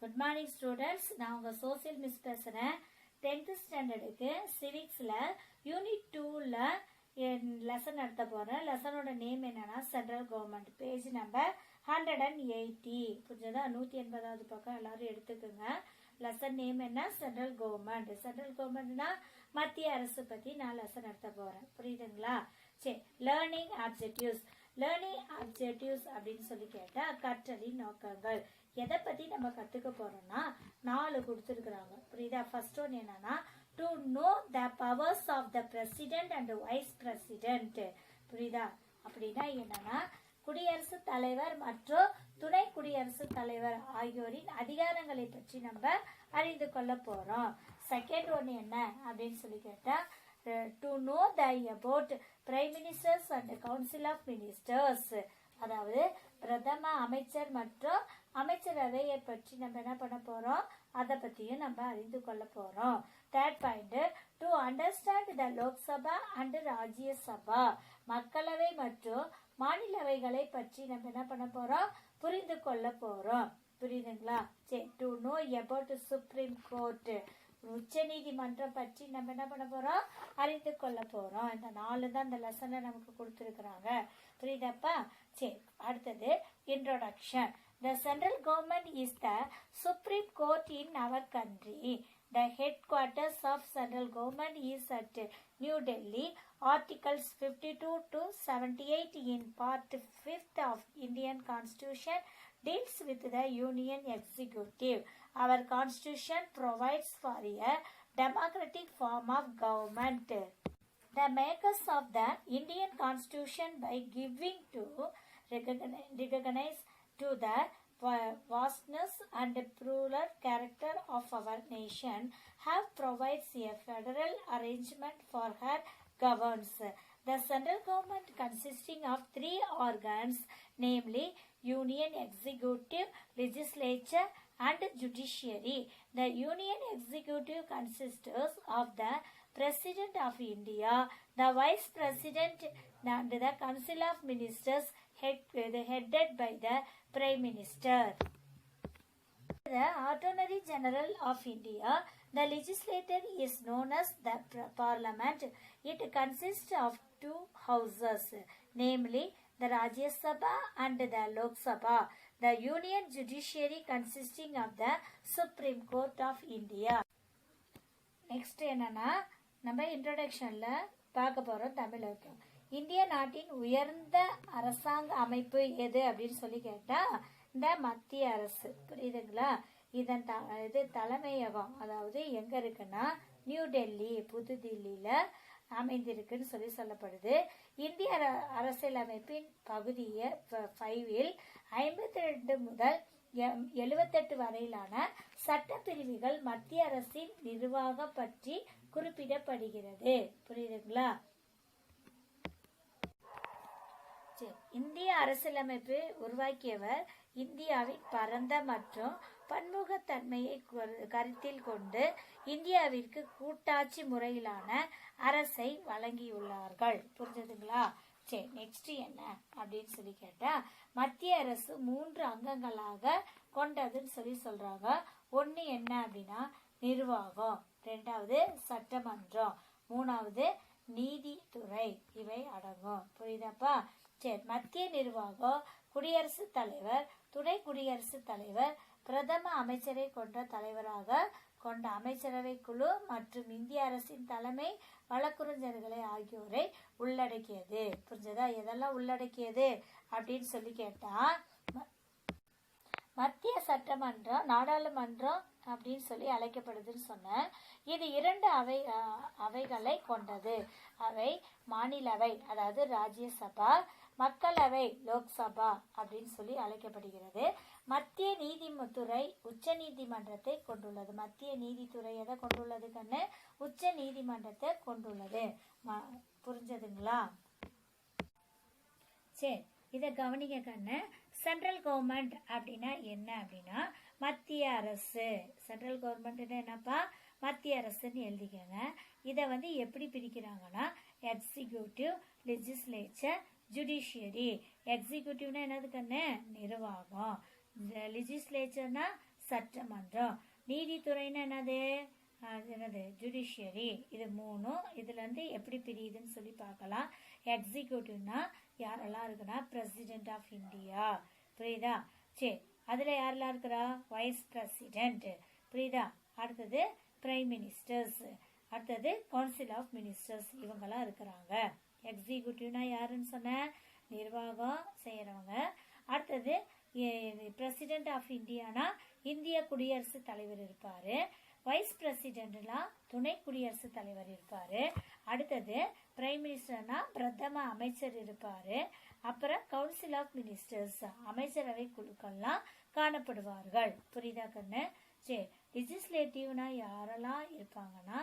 Good morning students. நான் உங்கள் social miss பேசுகிறேன். 10th ஸ்டாண்டர்டுக்கு சிவிக்ஸில் யூனிட் 2ல் லெசன் நடத்த போகிறேன். லெசனோட நேம் என்னன்னா சென்ட்ரல் கவர்மெண்ட். Page number 180. புரிஞ்சதா? 180வது பக்கம் எல்லாரும் எடுத்துக்கோங்க. லெசன் நேம் என்ன? Central government. சென்ட்ரல் கவர்மெண்ட்னா மத்திய அரசு பற்றி நான் லெசன் நடத்த போகிறேன். புரியுதுங்களா? சரி, லேர்னிங் ஆப்ஜெக்டிவ்ஸ். லேர்னிங் ஆப்ஜெக்டிவ்ஸ் அப்படின்னு சொல்லி கேட்டால் கற்றலின் நோக்கங்கள். எதை பற்றி நம்ம கற்றுக்க போகிறோம்னா 4 கொடுத்துருக்குறாங்க. புரியுதா? ஃபர்ஸ்ட் ஒன் என்னன்னா to know the powers of the president and vice president. புரியுதா? அப்படின்னா என்னன்னா குடியரசுத் தலைவர் மற்றும் துணை குடியரசுத் தலைவர் ஆகியோரின் அதிகாரங்களை பற்றி நம்ம அறிந்து கொள்ள போறோம். செகண்ட் ஒன் என்ன அப்படின்னு சொல்லி கேட்டா to know the about prime ministers and council of ministers. அதாவது பிரதம அமைச்சர் மற்றும் அமைச்சரவையை பற்றி நம்ம என்ன பண்ண போறோம், அதை பத்தியும் நம்ம அறிந்து கொள்ள போறோம். Third point to understand the Lok Sabha and Rajya Sabha. மக்களவை மற்றும் மாநிலவைகளை பற்றி நம்ம என்ன பண்ண போறோம், புரிந்து கொள்ள போறோம். புரியுதுங்களா? சரி, to know about supreme court. உச்ச நீதிமன்றம் பற்றி நம்ம என்ன பண்ண போறோம், அறிந்து கொள்ள போறோம். இந்த 4 தான் இந்த லெசன்ல நமக்கு கொடுத்துருக்குறாங்க. புரியுதாப்பா? சரி, அடுத்தது introduction. The central government is the supreme court in our country. The headquarters of central government is at New Delhi. Articles 52 to 78 in Part 5th of Indian Constitution deals with the Union Executive. Our Constitution provides for a democratic form of government. The makers of the Indian Constitution, by giving to recognize to the vastness and plural character of our nation, have provides a federal arrangement for her governs. The central government consisting of 3 organs, namely Union Executive, Legislature and Judiciary. The Union Executive consists of the President of India, the Vice President and the Council of Ministers headed by the Prime Minister. The Attorney General of India, the legislature is known as the Parliament. It consists of 2 houses, namely the Rajya Sabha and the Lok Sabha. The Union Judiciary consisting of the Supreme Court of India. Next என்னன்னா நம்ம இன்ட்ரோடக்ஷன்ல பார்க்க போறோம் தமிழ் இருக்கும். இந்திய நாட்டின் உயர்ந்த அரசாங்க அமைப்பு எது அப்படின்னு சொல்லி கேட்டா இந்த மத்திய அரசு. புரியுதுங்களா? இதன் இது தலைமையகம் அதாவது எங்க இருக்குன்னா நியூ டெல்லி, புதுதில்லியில அமைந்திருக்குன்னு சொல்லப்படுது. இந்திய அரசியலமைப்பின் பகுதியை 5ல் 52 முதல் 78 வரையிலான சட்ட பிரிவுகள் மத்திய அரசின் நிர்வாகம் பற்றி குறிப்பிடப்படுகிறது. புரியுதுங்களா? இந்திய அரசியலமைப்பு உருவாக்கியவர் இந்தியாவின் பரந்த மற்றும் பன்முகத்தன்மையை கருத்தில் கொண்டு இந்தியாவிற்கு கூட்டாட்சி முறையிலான அரசை வழங்கியுள்ளார்கள். புரிஞ்சதுங்களா? சரி, நெக்ஸ்ட் என்ன அப்படின்னு சொல்லி கேட்டா மத்திய அரசு 3 அங்கங்களாக கொண்டதுன்னு சொல்றாங்க. ஒன்னு என்ன அப்படின்னா நிர்வாகம், 2வது சட்டமன்றம், 3வது நீதித்துறை. இவை அடங்கும். புரியுதாப்பா? சரி, மத்திய நிர்வாகம் குடியரசுத் தலைவர், துணை குடியரசுத் தலைவர், பிரதம அமைச்சரை கொண்ட தலைவராக கொண்ட அமைச்சரவை குழு மற்றும் இந்திய அரசின் தலைமை வழக்குரைஞர்களை ஆகியோரை உள்ளடக்கியது. புரிஞ்சதா? எதெல்லாம் உள்ளடக்கியது அப்படின்னு சொல்லி கேட்டா மத்திய சட்டமன்றம் நாடாளுமன்றம் அப்படின்னு சொல்லி அழைக்கப்படுதுன்னு சொன்னேன். இது 2 அவைகளை கொண்டது. அவை மாநிலவை அதாவது ராஜ்யசபா, மக்களவை லோக்சபா அப்படின்னு சொல்லி அழைக்கப்படுகிறது. மத்திய நீதித்துறை உச்ச நீதிமன்றத்தை கொண்டுள்ளது. மத்திய நீதித்துறை எதை கொண்டுள்ளது கண்ணு? உச்ச நீதிமன்றத்தை கொண்டுள்ளது. புரிஞ்சதுங்களா? சரி, இதை கவனிக்க கண்ணு. சென்ட்ரல் கவர்மெண்ட் அப்படின்னா என்ன அப்படின்னா மத்திய அரசு. சென்ட்ரல் கவர்மெண்ட் என்னப்பா? மத்திய அரசுன்னு எழுதிக்கங்க. இதை எப்படி பிரிக்கிறாங்கன்னா எக்ஸிக்யூட்டிவ், லெஜிஸ்லேச்சர், ஜுடிஷியரி. எக்ஸிக்யூட்டிவ்னா என்னது கண்ணு? நிர்வாகம். லெஜிஸ்லேச்சர்னா சட்டமன்றம். நீதித்துறைன்னா என்னது? என்னது? ஜுடிஷியரி. இது மூணும் இதுல இருந்து எப்படி பிரியுதுன்னு சொல்லி பார்க்கலாம். எக்ஸிக்யூட்டிவ்னா யாரெல்லாம் இருக்குன்னா பிரசிடென்ட் ஆஃப் இந்தியா. புரியுதா? சரி, அதுல யாரெல்லாம் இருக்கிறா? Wise president. புரியுதா? அடுத்தது பிரைம் மினிஸ்டர்ஸ், அடுத்தது கவுன்சில் ஆஃப் மினிஸ்டர்ஸ், இவங்கெல்லாம் இருக்கிறாங்க. எக்ஸிக்யூட்டிவ்னா யாருன்னு சொன்ன? நிர்வாகம் செய்யறவங்க. அடுத்தது பிரசிடென்ட் ஆஃப் இந்தியானா இந்திய குடியரசுத் தலைவர் இருப்பாரு. வைஸ் பிரசிடென்ட்லாம் துணை குடியரசுத் தலைவர் இருப்பாரு. அடுத்தது பிரைம் மினிஸ்டர்னா பிரதம அமைச்சர் இருப்பாரு. அப்புறம் கவுன்சில் ஆஃப் மினிஸ்டர்ஸ், அமைச்சரவை குழுக்கள்லாம் காணப்படுவார்கள். புரியுதா கண்ணு? சரி, லெஜிஸ்லேட்டிவ்னா யாரெல்லாம் இருப்பாங்கன்னா,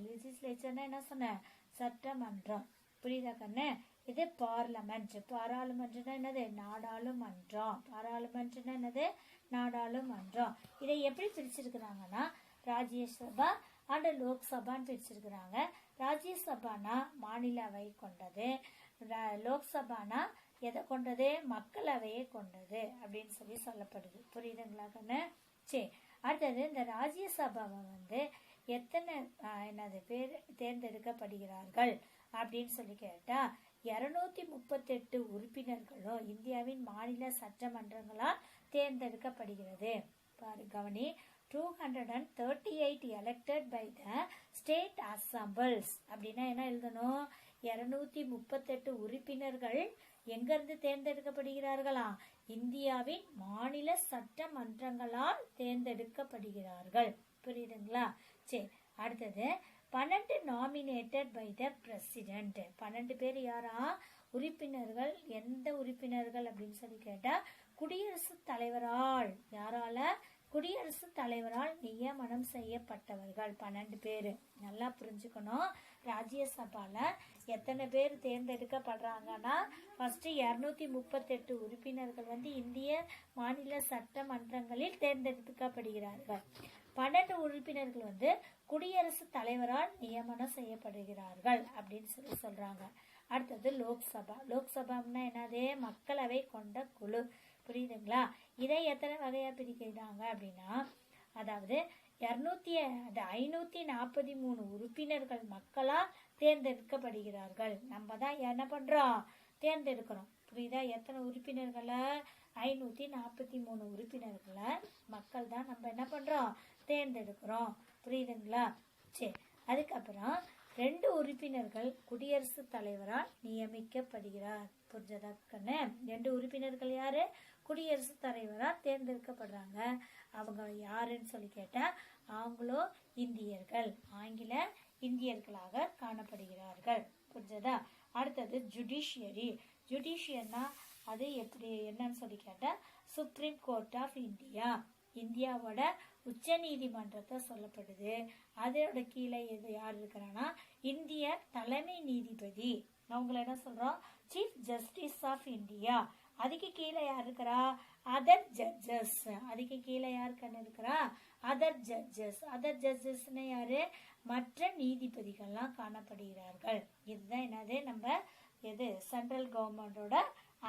லெஜிஸ்லேச்சர்னா என்ன சொன்ன? சட்டமன்றம். புரியுதா கண்ணு? இது பார்லமெண்ட். பாராளுமன்றம்னா என்னது? நாடாளுமன்றம். பாராளுமன்றம்னா என்னது? நாடாளுமன்றம். இதை எப்படி பிரிச்சிருக்கிறாங்கன்னா ராஜ்யசபா அண்ட் லோக்சபான்னு பிரிச்சிருக்கிறாங்க. ராஜ்யசபானா மாநிலவை கொண்டது, லோக்சபானா எதை கொண்டது? மக்களவையை கொண்டது அப்படின்னு சொல்லி சொல்லப்படுது. புரியுதுங்களா கண்ணு? சரி, அடுத்தது இந்த ராஜ்யசபாவை எத்தனை என்னது பேர் தேர்ந்தெடுக்கப்படுகிறார்கள் அப்படின்னு சொல்லி கேட்டா 238 உறுப்பினர்களும் இந்தியாவின் மாநில சட்டமன்றங்களால் தேர்ந்தெடுக்கப்படுகிறது. பாரு கவனி, 238 elected by the state assemblies. அப்படின்னா என்ன எழுதணும்? 238 உறுப்பினர்கள் எங்க இருந்து தேர்ந்தெடுக்கப்படுகிறார்களாம்? இந்தியாவின் மாநில சட்டமன்றங்களால் தேர்ந்தெடுக்கப்படுகிறார்கள். புரியுதுங்களா? சரி, அடுத்தது 12 nominated by the president. 12 பேர் யாரா? உறுப்பினர்கள். எந்த உறுப்பினர்கள் அப்படின்னு சொல்லி கேட்டா குடியரசுத் தலைவரால். யாரால? குடியரசுத் தலைவரால் நியமனம் செய்யப்பட்டவர்கள் 12 பேரு. நல்லா புரிஞ்சுக்கணும். ராஜ்யசபால எத்தனை பேர் தேர்ந்தெடுக்கப்படுறாங்கன்னா ஃபர்ஸ்ட் 238 உறுப்பினர்கள் இந்திய மாநில சட்டமன்றங்களில் தேர்ந்தெடுக்கப்படுகிறார்கள். 12 உறுப்பினர்கள் குடியரசுத் தலைவரால் நியமனம் செய்யப்படுகிறார்கள் அப்படின்னு சொல்லி சொல்றாங்க. அடுத்தது லோக்சபா. லோக்சபான்னா என்னது? மக்களவை கொண்ட குழு. புரியுதுங்களா? இதை எத்தனை வகையா பிரிக்கிறாங்க அப்படின்னா, அதாவது 543 உறுப்பினர்கள் மக்களால் தேர்ந்தெடுக்கப்படுகிறார்கள். நம்ம தான் என்ன பண்றோம்? தேர்ந்தெடுக்கிறோம். புரியுதா? எத்தனை உறுப்பினர்களை? 543 உறுப்பினர்களை மக்கள் தான் நம்ம என்ன பண்றோம்? தேர்ந்தெடுக்கிறோம். புரியுதுங்களா? சரி, அதுக்கப்புறம் 2 உறுப்பினர்கள் குடியரசுத் தலைவரால் நியமிக்கப்படுகிறார். புரிஞ்சதா கண்ணு? 2 உறுப்பினர்கள் யாரு? குடியரசுத் தலைவரால் தேர்ந்தெடுக்கப்படுறாங்க. அவங்க யாருன்னு சொல்லி கேட்டா ஆங்கிலோ இந்தியர்கள், ஆங்கில இந்தியர்களாக காணப்படுகிறார்கள். புரிஞ்சதா? அடுத்தது ஜுடிஷியரி. ஜுடிஷியர்னா அது எப்படி என்னன்னு சொல்லி கேட்டா சுப்ரீம் கோர்ட் ஆஃப் இந்தியா. இந்தியாவோட உச்ச நீதிமன்றத்தை சொல்லப்படுது. அதோட கீழே இது யார் இருக்கிறான்னா இந்திய தலைமை நீதிபதி. அவங்கள என்ன சொல்றோம்? Chief justice of India. அதுக்கு கீழே யார் இருக்கிறா? Other judges. அதுக்கு கீழே யாருக்கான இருக்கிறா? Other judges. அதர் ஜட்ஜஸ்னா யாரு? மற்ற நீதிபதிகள்லாம் காணப்படுகிறார்கள். இதுதான் என்னது? நம்ம எது சென்ட்ரல் கவர்மெண்டோட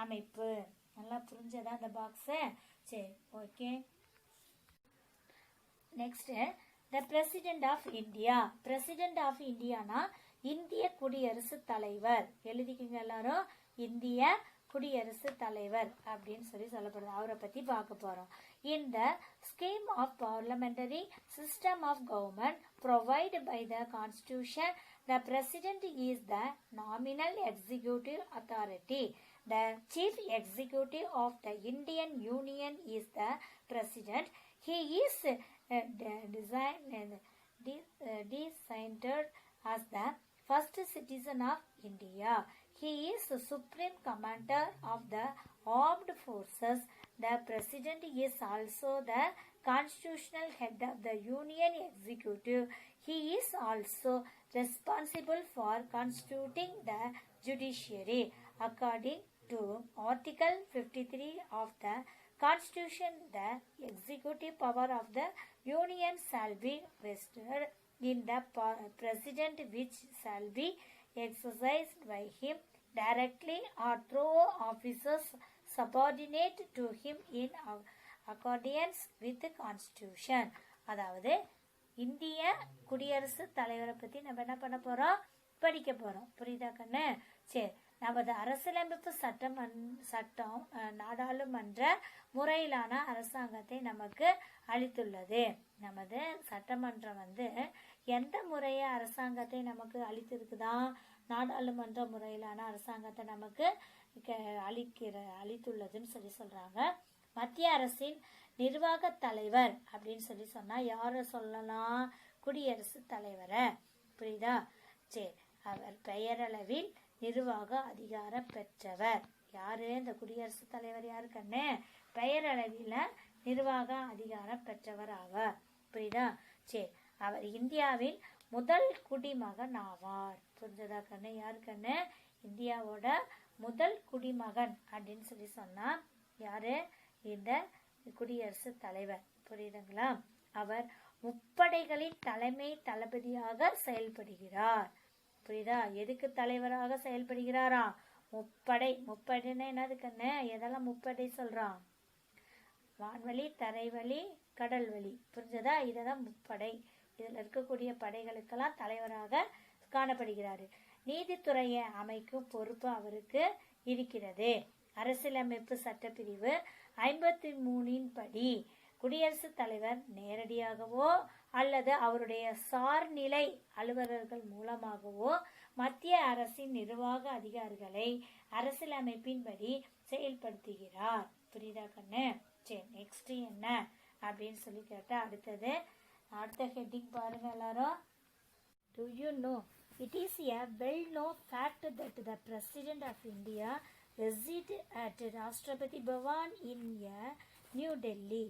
அமைப்பு. நல்லா புரிஞ்சதா அந்த பாக்ஸ்? சரி, okay. Next the president of India. President of இந்தியானா இந்திய குடியரசுத் தலைவர். எழுதிக்கிங்க எல்லாரும். இந்திய குடியரசுத் தலைவர் அப்படின்னு சொல்லி சொல்லப்படுது. அவரை பத்தி பார்க்க போறோம். In the scheme of parliamentary system of government provided by the Constitution, the President is the nominal executive authority. The chief executive of the Indian Union is the President. He is designated as the first citizen of India. He is the supreme commander of the armed forces. The President is also the constitutional head of the Union Executive. He is also responsible for constituting the judiciary. According to Article 53 of the Constitution, the executive power of the Union shall be vested in the President, which shall be exercised by him directly or through officers subordinate to him in accordance with the constitution. அதாவது இந்திய குடியரசுத் தலைவரை பற்றி நம்ம என்ன பண்ண போகிறோம், படிக்க போகிறோம். புரியுதா கண்ணு? சரி, நமது அரசியலமைப்பு சட்டம் நாடாளுமன்ற முறையிலான அரசாங்கத்தை நமக்கு அளித்துள்ளது. நமது சட்டமன்றம் எந்த முறைய அரசாங்கத்தை நமக்கு அளித்திருக்குதா? நாடாளுமன்ற முறையிலான அரசாங்கத்தை நமக்கு அளித்துள்ளதுன்னு சொல்றாங்க. மத்திய அரசின் நிர்வாக தலைவர் அப்படின்னு சொன்னா யார சொல்லலாம்? குடியரசுத் தலைவரை. புரியுதா? சரி, அவர் பெயரளவில் நிர்வாக அதிகாரம் பெற்றவர். யாரு இந்த குடியரசுத் தலைவர்? யாரு கண்ணு? பெயரளவில் நிர்வாக அதிகாரம் பெற்றவர் ஆவார். புரியுதா? சரி, அவர் இந்தியாவின் முதல் குடிமகன் ஆவார். புரிஞ்சதா கண்ணு? யாரு கண்ணு? இந்தியாவோட முதல் குடிமகன் அப்படின்னு சொன்னா யாரு? இந்த குடியரசுத் தலைவர். புரியுதுங்களா? அவர் முப்படைகளின் தலைமை தளபதியாக செயல்படுகிறார். புரியுதா? எதுக்கு தலைவராக செயல்படுகிறாரா? முப்படைன்னா என்னது கண்ணு? எதெல்லாம் முப்படை சொல்றான்? வான்வழி, தரைவழி, கடல்வழி. புரிஞ்சதா? இதெல்லாம் முப்படை. இதுல இருக்கக்கூடிய படைகளுக்கெல்லாம் தலைவராக காணப்படுகிறாரு. நீதித்துறையை அமைக்கும் பொறுப்பு அவருக்கு இருக்கிறது. அரசியலமைப்பு சட்டப்பிரிவு 53 படி குடியரசுத் தலைவர் நேரடியாகவோ அல்லது அவருடைய சார்நிலை அலுவலர்கள் மூலமாகவோ மத்திய அரசின் நிர்வாக அதிகாரிகளை அரசியலமைப்பின்படி செயல்படுத்துகிறார். புரியுதா கண்ணு? சரி, நெக்ஸ்ட் என்ன அப்படின்னு கேட்டா அடுத்த ஹெட்டிங் பாருங்க எல்லாரும். Do you know? It is a well-known fact that the President of India resides at Rashtrapati Bhavan in New Delhi.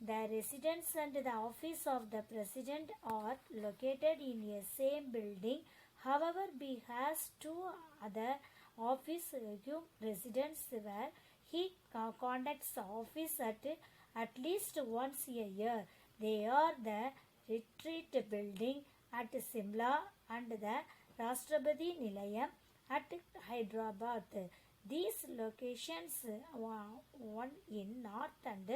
The residence and the office of the President are located in a same building. However, he has two other office residence where he conducts office at least once a year. They are the Retreat Building at Simla and the Rashtrapati Nilayam at Hyderabad. These locations, one in north and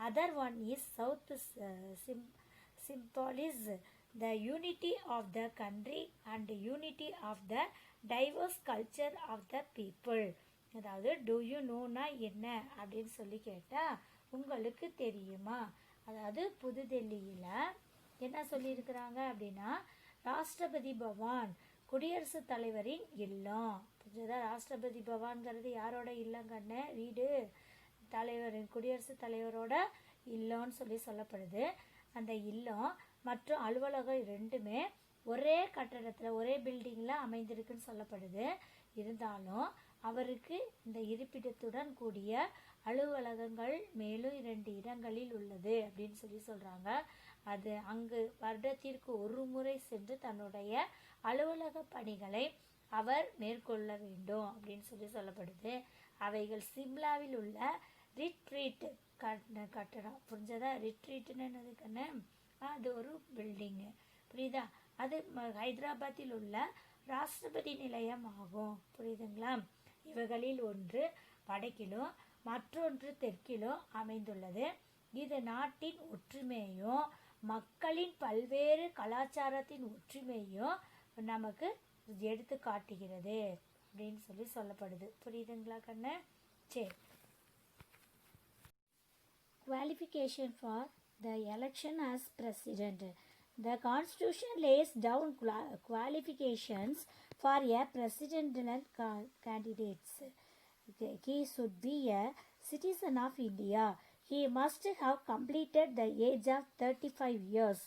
other one is south, symbolize the unity of the country and unity of the diverse culture of the people. அதாவது do you know-னா என்ன அப்படின்னு கேட்டா உங்களுக்கு தெரியுமா? அதாவது புதுடெல்லியில் என்ன சொல்லியிருக்கிறாங்க அப்படின்னா, ராஷ்டிரபதி பவான் குடியரசுத் தலைவரின் இல்லம். புரிஞ்சதா? ராஷ்டிரபதி பவான்கிறது யாரோட இல்லம் கண்ணு? வீடு. தலைவரின் குடியரசுத் தலைவரோட இல்லம்னு சொல்லப்படுது. அந்த இல்லம் மற்றும் அலுவலகம் ரெண்டுமே ஒரே கட்டடத்தில் ஒரே பில்டிங்கில் அமைந்திருக்குன்னு சொல்லப்படுது. இருந்தாலும் அவருக்கு இந்த இருப்பிடத்துடன் கூடிய அலுவலகங்கள் மேலும் 2 இடங்களில் உள்ளது அப்படின்னு சொல்கிறாங்க. அது அங்கு வருடத்திற்கு ஒரு முறை சென்று தன்னுடைய அலுவலக பணிகளை அவர் மேற்கொள்ள வேண்டும் அப்படின்னு சொல்லப்படுது. அவைகள் சிம்லாவில் உள்ள ரிட்ரீட் கட்டடம். புரிஞ்சதா? ரிட்ரீட்னு என்னது கண்ணு? அது ஒரு பில்டிங்கு. புரியுதா? அது ஹைதராபாத்தில் உள்ள ராஷ்டிரபதி நிலையம் ஆகும். புரியுதுங்களா? இவைகளில் ஒன்று வடக்கிலும் மற்றொன்று தெற்கிலும் அமைந்துள்ளது. இது நாட்டின் ஒற்றுமையும் மக்களின் பல்வேறு கலாச்சாரத்தின் ஒற்றுமையும் நமக்கு எடுத்து காட்டுகிறது அப்படின்னு சொல்லப்படுது. புரியுதுங்களா கண்ணு? சரி, qualification for the election as president. The constitution lays down qualifications for a presidential candidates. He should be a citizen of India. He must have completed the age of 35 years.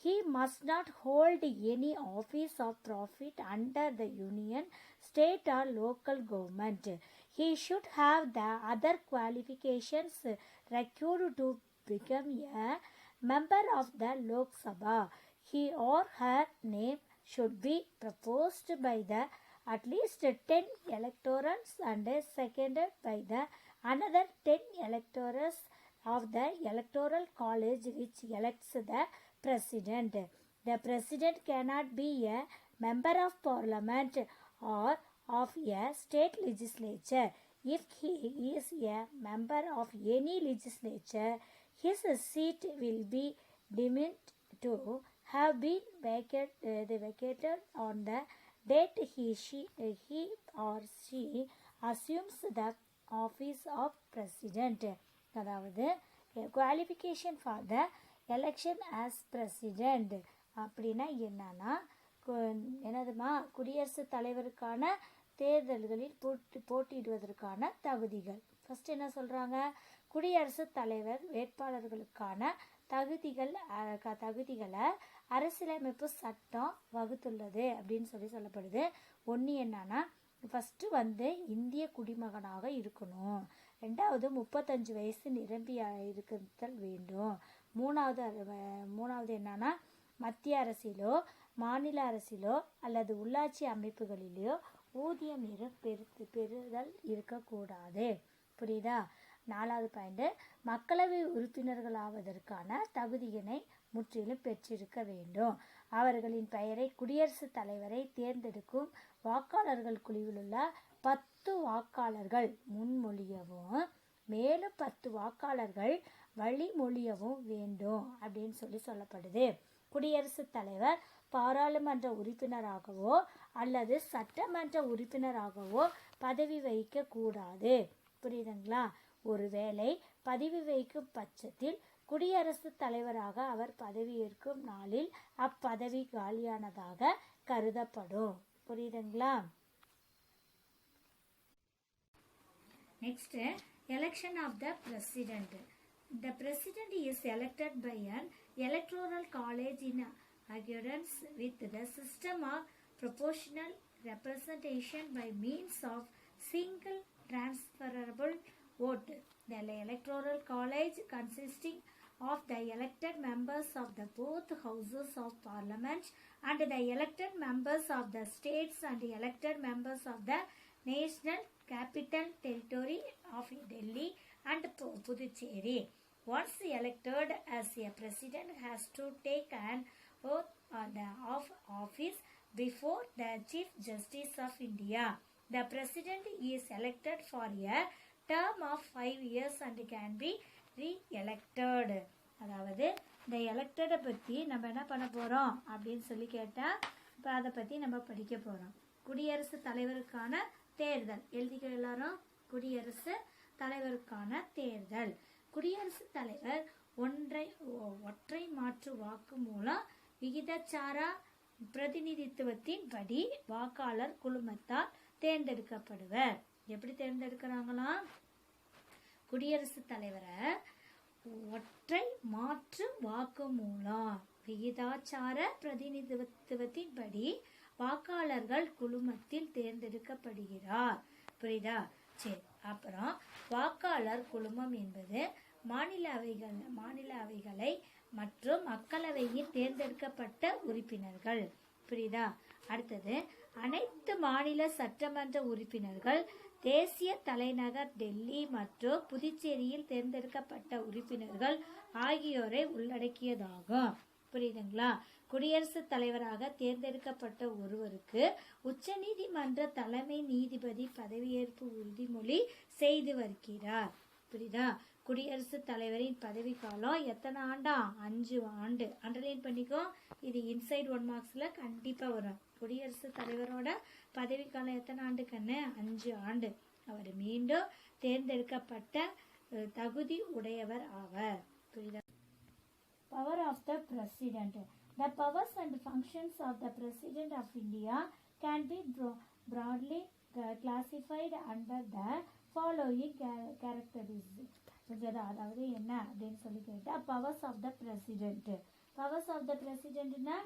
He must not hold any office of profit under the union, state or local government. He should have the other qualifications required to become a member of the Lok Sabha. He or her name should be proposed by the at least 10 electors and seconded by the another 10 electors of the electoral college which elects the president. The president cannot be a member of parliament or of a state legislature. if he is a member of any legislature, his seat will be deemed to have been vacated on the date he or she assumes the office of president. அதாவது qualification for the election as president அப்படின்னா என்னன்னா என்னதுமா குடியரசுத் தலைவருக்கான தேர்தல்களில் போட்டியிடுவதற்கான தகுதிகள். First என்ன சொல்கிறாங்க, குடியரசுத் தலைவர் வேட்பாளர்களுக்கான தகுதிகளை அரசியலமைப்பு சட்டம் வகுத்துள்ளது அப்படின்னு சொல்லப்படுது. ஒன்று என்னன்னா, ஃபஸ்ட்டு இந்திய குடிமகனாக இருக்கணும், ரெண்டாவது 35 வயசு நிரம்பி இருத்தல் வேண்டும், மூணாவது என்னன்னா மத்திய அரசிலோ மாநில அரசிலோ அல்லது உள்ளாட்சி அமைப்புகளிலோ ஊதியம் பெறுதல் இருக்கக்கூடாது. புரியுதா? 4வது பாயிண்ட், மக்களவை உறுப்பினர்களாவதற்கான தகுதியினை முற்றிலும் பெற்றிருக்க வேண்டும். அவர்களின் பெயரை குடியரசுத் தலைவரை தேர்ந்தெடுக்கும் வாக்காளர்கள் குழுவில் உள்ள 10 வாக்காளர்கள் முன்மொழியவும் மேலும் 10 வாக்காளர்கள் வழிமொழியவும் வேண்டும் அப்படின்னு சொல்லப்படுது. குடியரசுத் தலைவர் பாராளுமன்ற உறுப்பினராகவோ அல்லது சட்டமன்ற உறுப்பினராகவோ பதவி வகிக்க கூடாது. புரியுதுங்களா? ஒருவேளை பதவி வகிக்கும் பட்சத்தில் குடியரசுத் தலைவராக அவர் பதவியேற்கும் நாளில் அப்பதவி காலியானதாக கருதப்படும். புரியுதுங்களா? Next, election of the president. The president is elected by an electoral college in accordance with the system of proportional representation by means of single transferable vote. The electoral college consisting of the elected members of the both houses of parliament and the elected members of the states and the elected members of the national capital territory of Delhi and Puducherry. Once elected as a president has to take an oath of office before the Chief Justice of India. The president is elected for a term of 5 years and can be re-elected. அதாவது இந்த எலெக்டடை பற்றி நம்ம என்ன பண்ண போகிறோம் அப்படின்னு கேட்டால், இப்போ அதை பற்றி நம்ம படிக்க போகிறோம். குடியரசுத் தலைவருக்கான தேர்தல் எழுதிக்க எல்லாரும். குடியரசுத் தலைவருக்கான தேர்தல். குடியரசுத் தலைவர் ஒற்றை மாற்று வாக்கு மூலம் விகிதாச்சார பிரதிநிதித்துவத்தின்படி வாக்காளர் குழுமத்தால் தேர்ந்தெடுக்கப்படுவர். எப்படி தேர்ந்தெடுக்கிறாங்களாம்? குடியரசுத் தலைவரை ஒற்றை மாற்று வாக்கு மூலம் விகிதாச்சார பிரதிநிதித்துவத்தின்படி வாக்காளர்கள் குழுமத்தில் தேர்ந்தெடுக்கப்படுகிறார். புரியுதா? சரி, அப்புறம் வாக்காளர் குழுமம் என்பது மாநில அவைகளை மற்றும் மக்களவையில் தேர்ந்தெடுக்கப்பட்ட உறுப்பினர்கள். புரியுதா? அடுத்தது, அனைத்து மாநில சட்டமன்ற உறுப்பினர்கள் தேசிய தலைநகர் டெல்லி மற்றும் புதுச்சேரியில் தேர்ந்தெடுக்கப்பட்ட உறுப்பினர்கள் ஆகியோரை உள்ளடக்கியதாகும். புரியுதுங்களா? குடியரசுத் தலைவராக தேர்ந்தெடுக்கப்பட்ட ஒருவருக்கு உச்சநீதிமன்ற தலைமை நீதிபதி பதவியேற்பு உறுதிமொழி செய்து வருகிறார். புரியுதா? குடியரசுத் தலைவரின் பதவி காலம் எத்தனை ஆண்டா? 5 ஆண்டு. அண்டர்லைன் பண்ணிக்கோ, இது இன்சைட் 1 மார்க்ஸ்ல கண்டிப்பா வரும். குடியரசுத் தலைவரோட பதவி காலம் எத்தனை ஆண்டு கண்ணு? 5 ஆண்டு. அவர் மீண்டும் தேர்ந்தெடுக்கப்பட்ட தகுதி உடையவர் ஆவர். புரியுதா? Power of the President. The powers and functions of the President of India can be broadly classified under the following characteristics. அதாவது என்ன அப்படின்னு கேட்டால், powers of the president. Powers of the பிரசிடென்ட்னா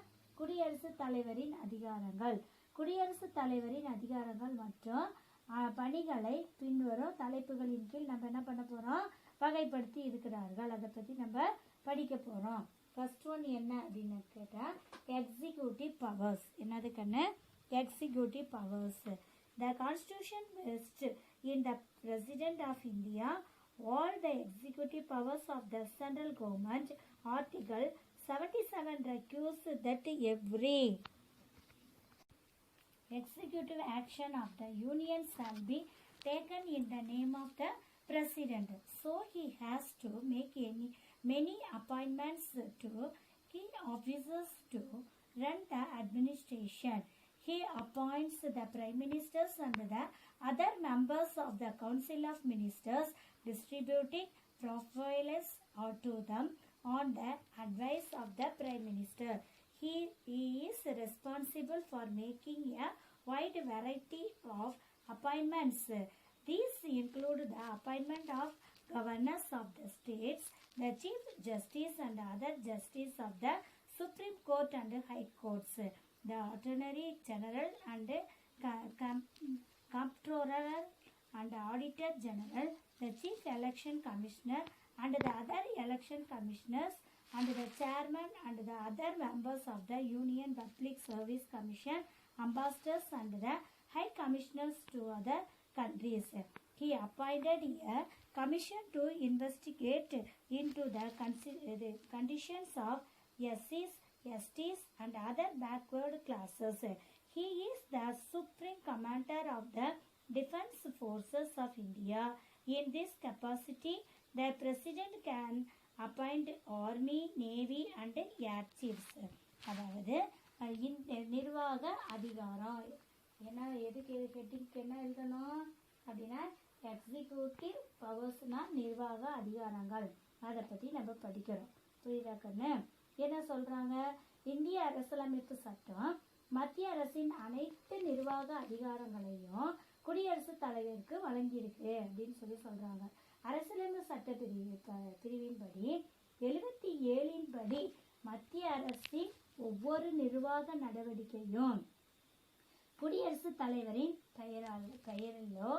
குடியரசுத் தலைவரின் அதிகாரங்கள். குடியரசுத் தலைவரின் அதிகாரங்கள் மற்றும் பணிகளை பின்வரும் தலைப்புகளின் கீழ் நம்ம என்ன பண்ண போகிறோம்? வகைப்படுத்தி இருக்கிறார்கள். அதை பற்றி நம்ம படிக்க போகிறோம். ஃபர்ஸ்ட் ஒன் என்ன அப்படின்னு கேட்டால், எக்ஸிக்யூட்டிவ் பவர்ஸ். என்னது கண்ணு? Executive powers. The Constitution vests in the President of India all the executive powers of the central government. Article 77 requires that every executive action of the Union shall be taken in the name of the president. So he has to make many appointments to key officers to run the administration. He appoints the prime ministers and the other members of the council of ministers, distributing profiles to them on the advice of the prime minister. He is responsible for making a wide variety of appointments. These include the appointment of governors of the states, the chief justice and other justice of the Supreme Court and High Courts, the Attorney General and Comptroller and Auditor General, the Chief Election Commissioner and the other election commissioners, and the chairman and the other members of the Union Public Service Commission, ambassadors and the high commissioners to other countries. He appointed a commission to investigate into the conditions of SCs, STs and other backward classes. He is the supreme commander of the Defense Forces of India. In this capacity, the president can appoint army, navy and air chiefs. அதாவது இந்த நிர்வாக அதிகாரம் என்ன, எதுக்கு ஹெட்டிங்க்கு என்ன எழுதணும் அப்படின்னா executive பவர்ஸ்னா நிர்வாக அதிகாரங்கள், அதை பற்றி நம்ம படிக்கிறோம். புரியுதா கண்ணு? என்ன சொல்கிறாங்க, இந்திய அரசியலமைப்பு சட்டம் மத்திய அரசின் அனைத்து நிர்வாக அதிகாரங்களையும் குடியரசுத் தலைவருக்கு வழங்கியிருக்கு அப்படின்னு சொல்கிறாங்க. அரசியலமைப்பு சட்ட பிரிவின்படி 77 படி மத்திய அரசின் ஒவ்வொரு நிர்வாக நடவடிக்கையும் குடியரசுத் தலைவரின் பெயரிலோ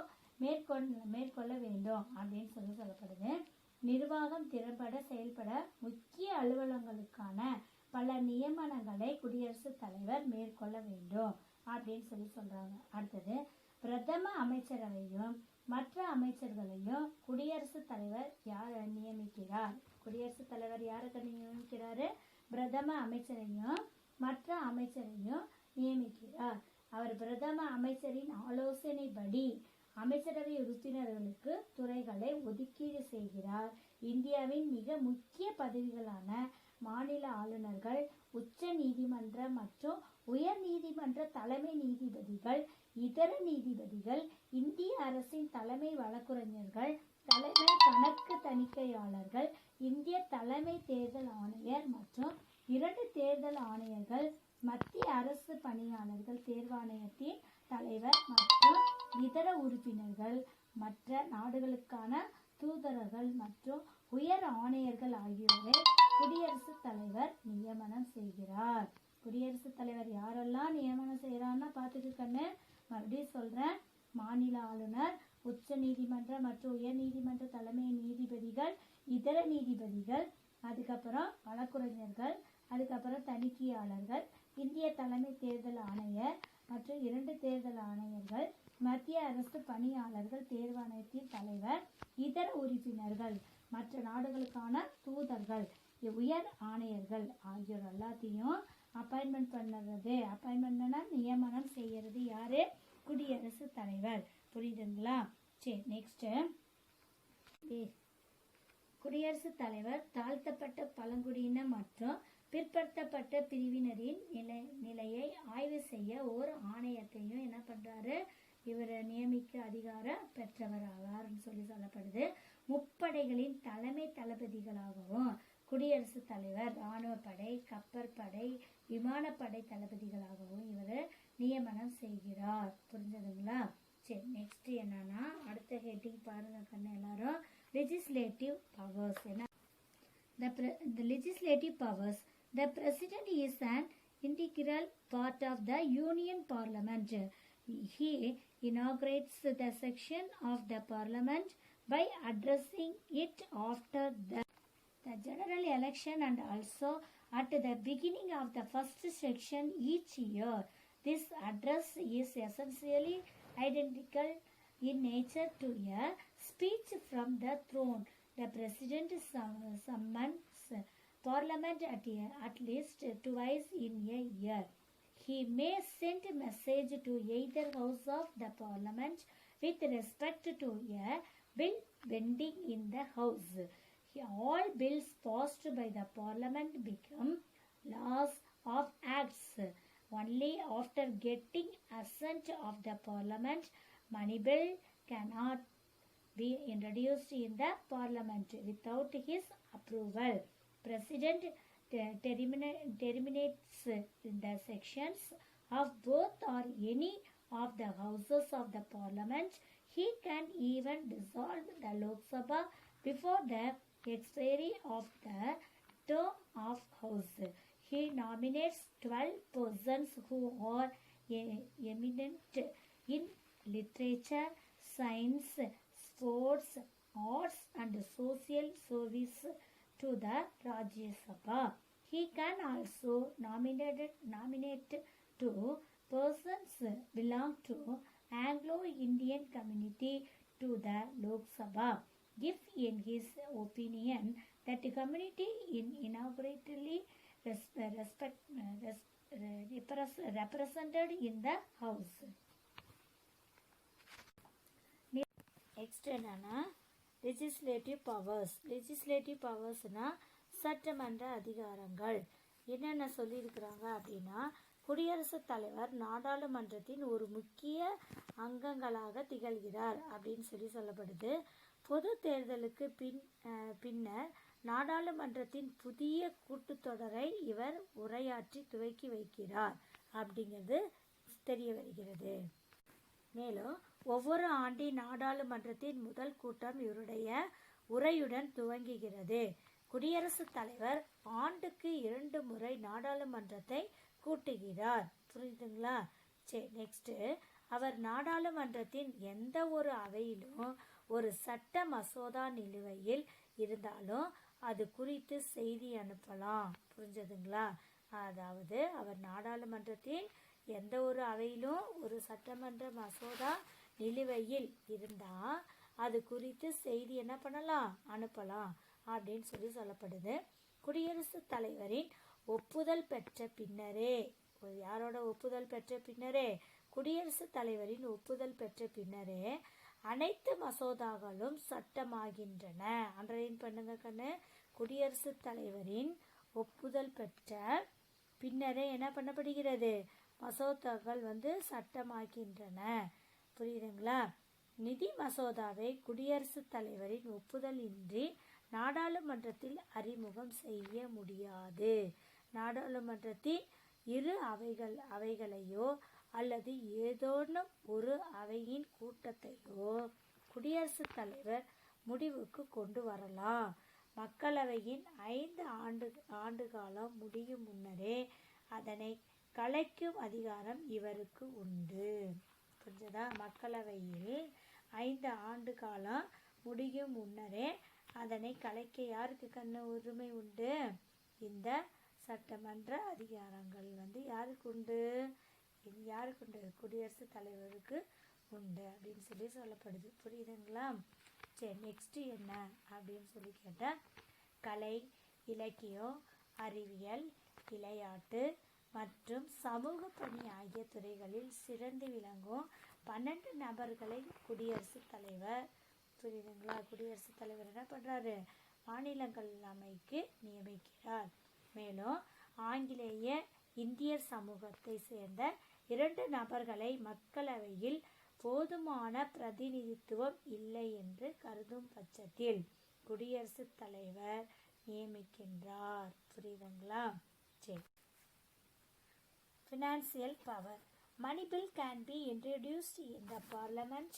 மேற்கொள்ள வேண்டும் அப்படின்னு சொல்லப்படுது. நிர்வாகம் திறம்பட செயல்பட முக்கிய அலுவலகங்களுக்கான பல நியமனங்களை குடியரசுத் தலைவர் மேற்கொள்ள வேண்டும் அப்படின்னு சொல்றாங்க. அடுத்தது, பிரதம அமைச்சரவையும் மற்ற அமைச்சர்களையும் குடியரசுத் தலைவர் யார் நியமிக்கிறார்? குடியரசுத் தலைவர் யாருக்கு நியமிக்கிறாரு? பிரதம அமைச்சரையும் மற்ற அமைச்சரையும் நியமிக்கிறார். அவர் பிரதம அமைச்சரின் ஆலோசனைப்படி அமைச்சரவை உறுப்பினர்களுக்கு துறைகளை ஒதுக்கீடு செய்கிறார். இந்தியாவின் மிக முக்கிய பதவிகளான மாநில ஆளுநர்கள், உச்ச நீதிமன்ற மற்றும் உயர் நீதிமன்ற தலைமை நீதிபதிகள், இதர நீதிபதிகள், இந்திய அரசின் தலைமை வழக்குரைஞர்கள், தலைமை கணக்கு தணிக்கையாளர்கள், இந்திய தலைமை தேர்தல் ஆணையர் மற்றும் 2 தேர்தல் ஆணையர்கள், மத்திய அரசு பணியாளர்கள் தேர்வாணையத்தின் தலைவர் மற்றும் இதர உறுப்பினர்கள், மற்ற நாடுகளுக்கான தூதரர்கள் மற்றும் உயர் ஆணையர்கள் ஆகியோரை குடியரசுத் தலைவர் நியமனம் செய்கிறார். குடியரசுத் தலைவர் யாரெல்லாம் நியமனம் செய்கிறார்னா பார்த்துக்கண்ணு, மறுபடியும் சொல்றேன். மாநில ஆளுநர், உச்ச நீதிமன்ற மற்றும் உயர் நீதிமன்ற தலைமை நீதிபதிகள், இதர நீதிபதிகள், அதுக்கப்புறம் வழக்குரைஞர்கள், அதுக்கப்புறம் தணிக்கையாளர்கள், இந்திய தலைமை தேர்தல் ஆணையர் மற்றும் 2 தேர்தல் ஆணையர்கள், மத்திய அரசு பணியாளர்கள் தேர்வாணையத்தின் தலைவர், இதர உறுப்பினர்கள், மற்ற நாடுகளுக்கான தூதர்கள், உயர் ஆணையர்கள் ஆகியோர் எல்லாத்தையும் அப்பாயின்மெண்ட் பண்ணுறது. அப்பாயின்மெண்ட்னா நியமனம் செய்யறது யாரு? குடியரசுத் தலைவர். புரியுதுங்களா? சரி, நெக்ஸ்ட். குடியரசுத் தலைவர் தாழ்த்தப்பட்ட பழங்குடியின மற்றும் பிற்படுத்தப்பட்ட பிரிவினரின் நிலையை ஆய்வு செய்ய ஓர் ஆணையத்தையும் என்ன பண்றாரு? இவர் நியமிக்க அதிகாரம் பெற்றவர் ஆவார்னு சொல்லப்படுது. முப்படைகளின் தலைமை தளபதிகளாகவும் குடியரசுத் தலைவர் இராணுவப்படை, கப்பற்படை, விமானப்படை தளபதிகளாகவும் இவர் நியமனம் செய்கிறார். புரிஞ்சதுங்களா? சரி, நெக்ஸ்ட் என்னன்னா அடுத்த ஹெட்டிங் பாருங்க கண்ணு எல்லாரும். Legislative powers. என்ன? The legislative powers. The president is an integral part of the Union Parliament. He inaugurates the section of the Parliament by addressing it after the general election and also at the beginning of the first section each year. This address is essentially identical in nature to a speech from the throne. The president summons Parliament at least twice in a year. He may send a message to either house of the Parliament with respect to a bill pending in the House. All bills passed by the Parliament become laws of acts only after getting assent of the Parliament. Money bill cannot be introduced in the Parliament without his approval. President terminates the sections of both or any of the houses of the Parliament. He can even dissolve the Lok Sabha before the expiry of the term of House. He nominates 12 persons who are eminent in literature, science, sports, arts and social service to the Rajya Sabha. He can also nominate 2 persons belong to Anglo-Indian community to the Lok Sabha. If in his opinion that the community inaugurally represented in the House. Next என்னன்னா legislative powers. Legislative powers-னா சட்டமன்ற அதிகாரங்கள். என்னென்ன சொல்லியிருக்கிறாங்க அப்படின்னா, குடியரசுத் தலைவர் நாடாளுமன்றத்தின் ஒரு முக்கிய அங்கங்களாக திகழ்கிறார் அப்படின்னு சொல்லப்படுது. பொது தேர்தலுக்கு பின்னர் நாடாளுமன்றத்தின் புதிய கூட்டத்தொடரை இவர் உரையாற்றி துவக்கி வைக்கிறார் அப்படிங்கிறது தெரிய வருகிறது. மேலும் ஒவ்வொரு ஆண்டின் நாடாளுமன்றத்தின் முதல் கூட்டம் இவருடைய உரையுடன் துவங்குகிறது. குடியரசுத் தலைவர் ஆண்டுக்கு 2 முறை நாடாளுமன்றத்தை கூட்டுகிறார். புரியுதுங்களா? சரி, நெக்ஸ்ட், அவர் நாடாளுமன்றத்தின் எந்த ஒரு அவையிலும் ஒரு சட்ட மசோதா நிலுவையில் இருந்தாலும் அது குறித்து செய்தி அனுப்பலாம். புரிஞ்சதுங்களா? அதாவது அவர் நாடாளுமன்றத்தின் எந்த ஒரு அவையிலும் ஒரு சட்டமன்ற மசோதா நிலுவையில் இருந்தால் அது குறித்து செய்தி என்ன பண்ணலாம், அனுப்பலாம் அப்படின்னு சொல்லப்படுது. குடியரசுத் தலைவரின் ஒப்புதல் பெற்ற பின்னரே, யாரோட ஒப்புதல் பெற்ற பின்னரே, குடியரசுத் தலைவரின் ஒப்புதல் பெற்ற பின்னரே அனைத்து மசோதாக்களும் சட்டமாகின்றன. அண்டர்லைன் பண்ணுங்க கண்ணு. குடியரசுத் தலைவரின் ஒப்புதல் பெற்ற பின்னரே என்ன பண்ணப்படுகிறது, மசோதாக்கள் சட்டமாகின்றன. புரியுதுங்களா? நிதி மசோதாவை குடியரசுத் தலைவரின் ஒப்புதல் இன்றி நாடாளுமன்றத்தில் அறிமுகம் செய்ய முடியாது. நாடாளுமன்றத்தின் இரு அவைகளையோ அல்லது ஏதோனும் ஒரு அவையின் கூட்டத்தையோ குடியரசுத் தலைவர் முடிவுக்கு கொண்டு வரலாம். மக்களவையின் 5 ஆண்டு காலம் முடியும் முன்னரே அதனை கலைக்கும் அதிகாரம் இவருக்கு உண்டு. புரிஞ்சதா? மக்களவையில் 5 ஆண்டு காலம் முடியும் முன்னரே அதனை கலைக்க யாருக்கு உரிமை உண்டு? இந்த சட்டமன்ற அதிகாரங்கள் யாருக்கு உண்டு? இது யாருக்கு உண்டு? குடியரசுத் தலைவருக்கு உண்டு அப்படின்னு சொல்லப்படுது. புரியுதுங்களா? சரி, நெக்ஸ்ட் என்ன அப்படின்னு கேட்டால், கலை, இலக்கியம், அறிவியல், விளையாட்டு மற்றும் சமூக பணி ஆகிய துறைகளில் சிறந்து விளங்கும் 12 நபர்களை குடியரசுத் தலைவர், புரியுதுங்களா, குடியரசுத் தலைவர் என்ன பண்ணுறாரு, மாநிலங்களவைக்கு நியமிக்கிறார். மேலும் ஆங்கிலேய இந்தியர் சமூகத்தை சேர்ந்த 2 நபர்களை மக்களவையில் போதுமான பிரதிநிதித்துவம் இல்லை என்று கருதும் பட்சத்தில் குடியரசுத் தலைவர் நியமிக்கின்றார். புரியுதுங்களா? சரி. Financial power. Money bill can be introduced in the parliament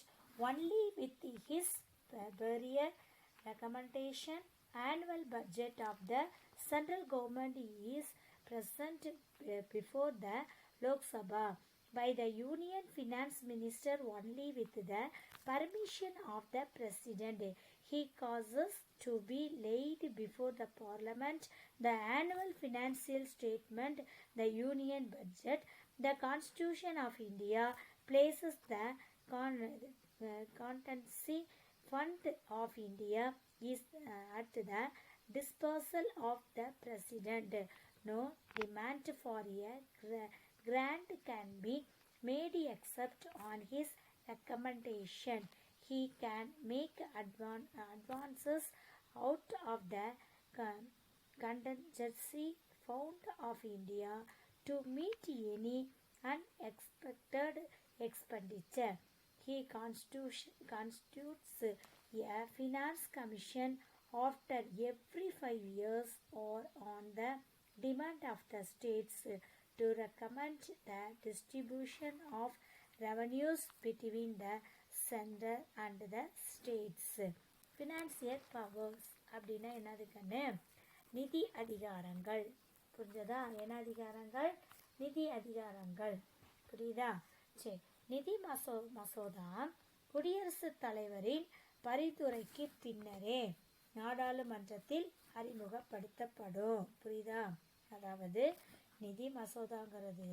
only with his prior recommendation. Annual budget of the central government is present before the Lok Sabha by the Union Finance Minister only with the permission of the President. He causes to be laid before the Parliament the annual financial statement, the Union budget. The Constitution of India places the contingency fund of India is at the disposal of the President. No demand for a grant can be made except on his recommendation. He can make advances out of the contingency fund of India to meet any unexpected expenditure. He constitutes a finance commission after every 5 years or on the demand of the states to recommend the distribution of revenues between the center and the states. Financial powers அப்படின்னா என்னதுக்குன்னு நிதி அதிகாரங்கள். புரிஞ்சதா? என்ன அதிகாரங்கள்? நிதி அதிகாரங்கள். புரியுதா? சரி. நிதி மசோதா குடியரசுத் தலைவரின் பரிந்துரைக்கு பின்னரே நாடாளுமன்றத்தில் அறிமுகப்படுத்தப்படும். புரியுதா? அதாவது நிதி மசோதாங்கிறது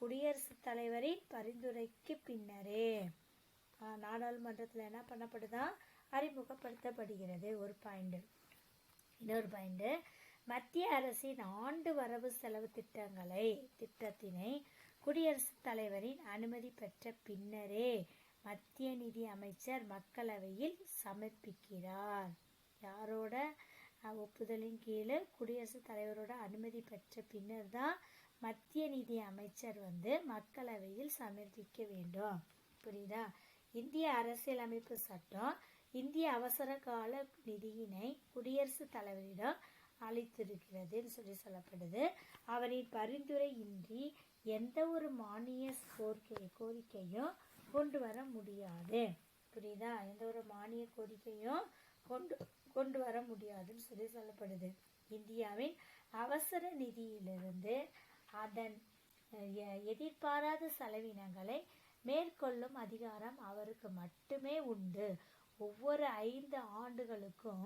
குடியரசுத் தலைவரின் பரிந்துரைக்கு பின்னரே நாடாளுமன்றத்தில் என்ன பண்ணப்படுதா? அறிமுகப்படுத்தப்படுகிறது. ஒரு பாயிண்ட். இன்னொரு பாயிண்ட், மத்திய அரசின் ஆண்டு வரவு செலவு திட்டத்தினை குடியரசுத் தலைவரின் அனுமதி பெற்ற பின்னரே மத்திய நிதி அமைச்சர் மக்களவையில் சமர்ப்பிக்கிறார். யாரோட ஒப்புதலின் கீழே? குடியரசுத் தலைவரோட அனுமதி பெற்ற பின்னர் தான் மத்திய நிதி அமைச்சர் மக்களவையில் சமர்ப்பிக்க வேண்டும். புரியுதா? இந்திய அரசியலமைப்பு சட்டம் இந்திய அவசர கால நிதியினை குடியரசுத் தலைவரிடம் அளித்திருக்கிறதுன்னு சொல்லப்படுது. அவரின் பரிந்துரை இன்றி எந்த ஒரு மானிய கோரிக்கையும் கொண்டு வர முடியாது. புரியுதா? எந்த ஒரு மானிய கோரிக்கையும் கொண்டு வர முடியாதுன்னு சொல்லப்படுது. இந்தியாவின் அவசர நிதியிலிருந்து அதன் எதிர்பாராத செலவினங்களை மேற்கொள்ளும் அதிகாரம் அவருக்கு மட்டுமே உண்டு. ஒவ்வொரு 5 ஆண்டுகளுக்கும்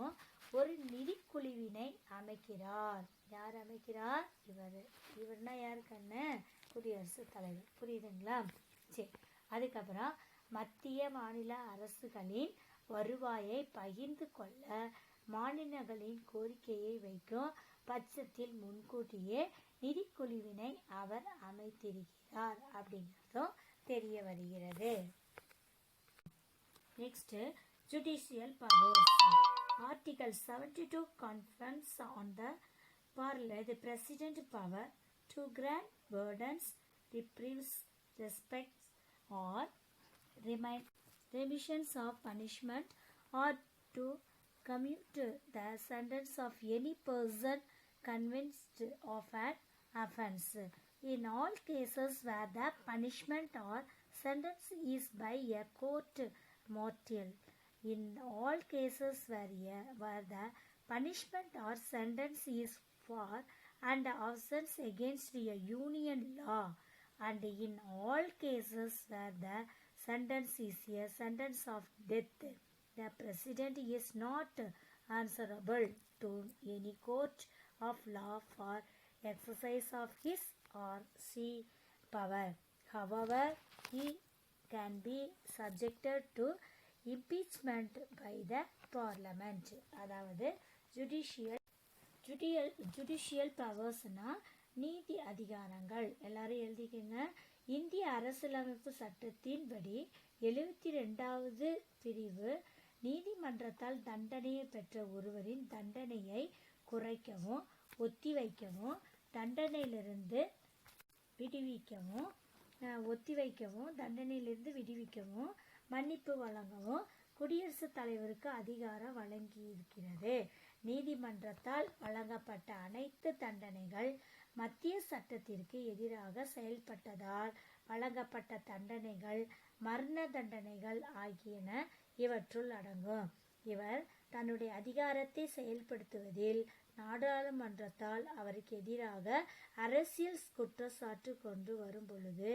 ஒரு நிதிக்குழுவினை அமைக்கிறார். யார் அமைக்கிறார்? இவர்னா யாரு கண்ணு? குடியரசுத் தலைவர். புரியுதுங்களா? சரி. அதுக்கப்புறம் மத்திய மாநில அரசுகளின் வருவாயை பகிர்ந்து கொள்ள மாநிலங்களின் கோரிக்கையை வைக்கும் பட்சத்தில் முன்கூட்டியே நிதிக்குழுவினை அவர் அமைத்திருக்கிறார் அப்படிங்கிறதும் தெரிய வருகிறது. Next, judicial powers. Article 72 confers on the president power to grant pardons, reprieves, respects or remissions of punishment or to commute the sentence of any person convinced of an offense in all cases where the punishment or sentence is by a court martial. In all cases where the punishment or sentence is for and offense against a union law, and in all cases where the sentence is a sentence of death, the president is not answerable to any court of law for exercise of his or she power. However, he can be subjected to impeachment by the parliament. அதாவது judicial பவர்ஸ்னா நீதி அதிகாரங்கள். எல்லாரும் எழுதிக்கங்க. இந்திய அரசியலமைப்பு சட்டத்தின்படி 72வது பிரிவு நீதிமன்றத்தால் தண்டனையை பெற்ற ஒருவரின் தண்டனையை குறைக்கவும், ஒத்திவைக்கவும், தண்டனையிலிருந்து விடுவிக்கவும், மன்னிப்பு வழங்கவும் குடியரசுத் தலைவருக்கு அதிகாரம் வழங்கியிருக்கிறது. நீதிமன்றத்தால் வழங்கப்பட்ட அனைத்து தண்டனைகள் மத்திய சட்டத்திற்கு எதிராக செயல்பட்டதால் வழங்கப்பட்ட தண்டனைகள் மரண தண்டனைகள் ஆகியன இவற்றுள் அடங்கும். இவர் தன்னுடைய அதிகாரத்தை செயல்படுத்துவதில் நாடாளுமன்றத்தால் அவருக்கு எதிராக அரசியல் குற்றச்சாட்டு கொண்டு வரும் பொழுது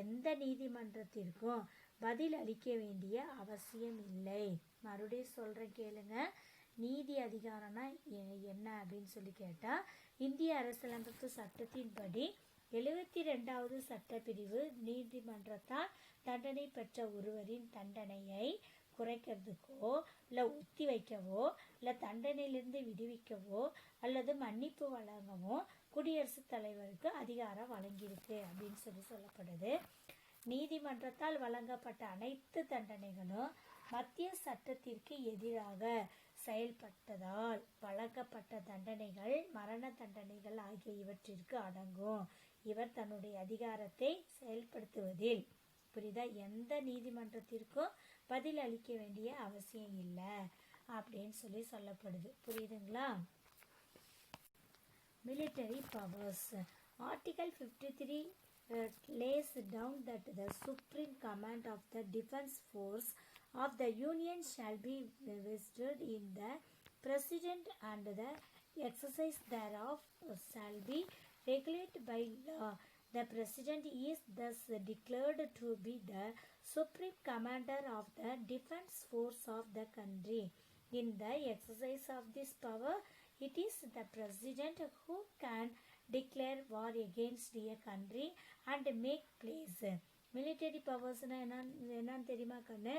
எந்த நீதிமன்றத்திற்கும் பதில் அளிக்க வேண்டிய அவசியம் இல்லை. மறுபடியும் சொல்றேன் கேளுங்க. நீதி அதிகாரம்னா என்ன அப்படின்னு சொல்லி கேட்டா, இந்திய அரசியலமைப்பு சட்டத்தின்படி 72வது சட்டப்பிரிவு நீதிமன்றத்தால் தண்டனை பெற்ற ஒருவரின் தண்டனையை குறைக்கிறதுக்கோ இல்லை ஒத்தி வைக்கவோ இல்லை தண்டனையிலிருந்து விடுவிக்கவோ அல்லது மன்னிப்பு வழங்கவோ குடியரசுத் தலைவருக்கு அதிகாரம் வழங்கியிருக்கு அப்படின்னு சொல்லப்படுது. நீதிமன்றத்தால் வழங்கப்பட்ட அனைத்து தண்டனைகளும் மத்திய சட்டத்திற்கு எதிராக செயல்பட்டதால் வழங்கப்பட்ட தண்டனைகள் மரண தண்டனைகள் ஆகிய இவற்றிற்கு அடங்கும். இவர் தன்னுடைய அதிகாரத்தை செயல்படுத்துவதில் புரியுதா எந்த நீதிமன்றத்திற்கும் பதில் அளிக்க வேண்டிய அவசியம் இல்லை அப்படின்னு சொல்லப்படுது. புரியுதுங்களா? Military powers. Article 53 lays down that the supreme command of the defense force of the Union shall be vested in the President, and the exercise thereof shall be regulated by law. The President is thus declared to be the supreme commander of the defense force of the country. In the exercise of this power, it is the President who can declare war against a country and make peace. Military powers என்னன்னு தெரியுமா கண்ணு?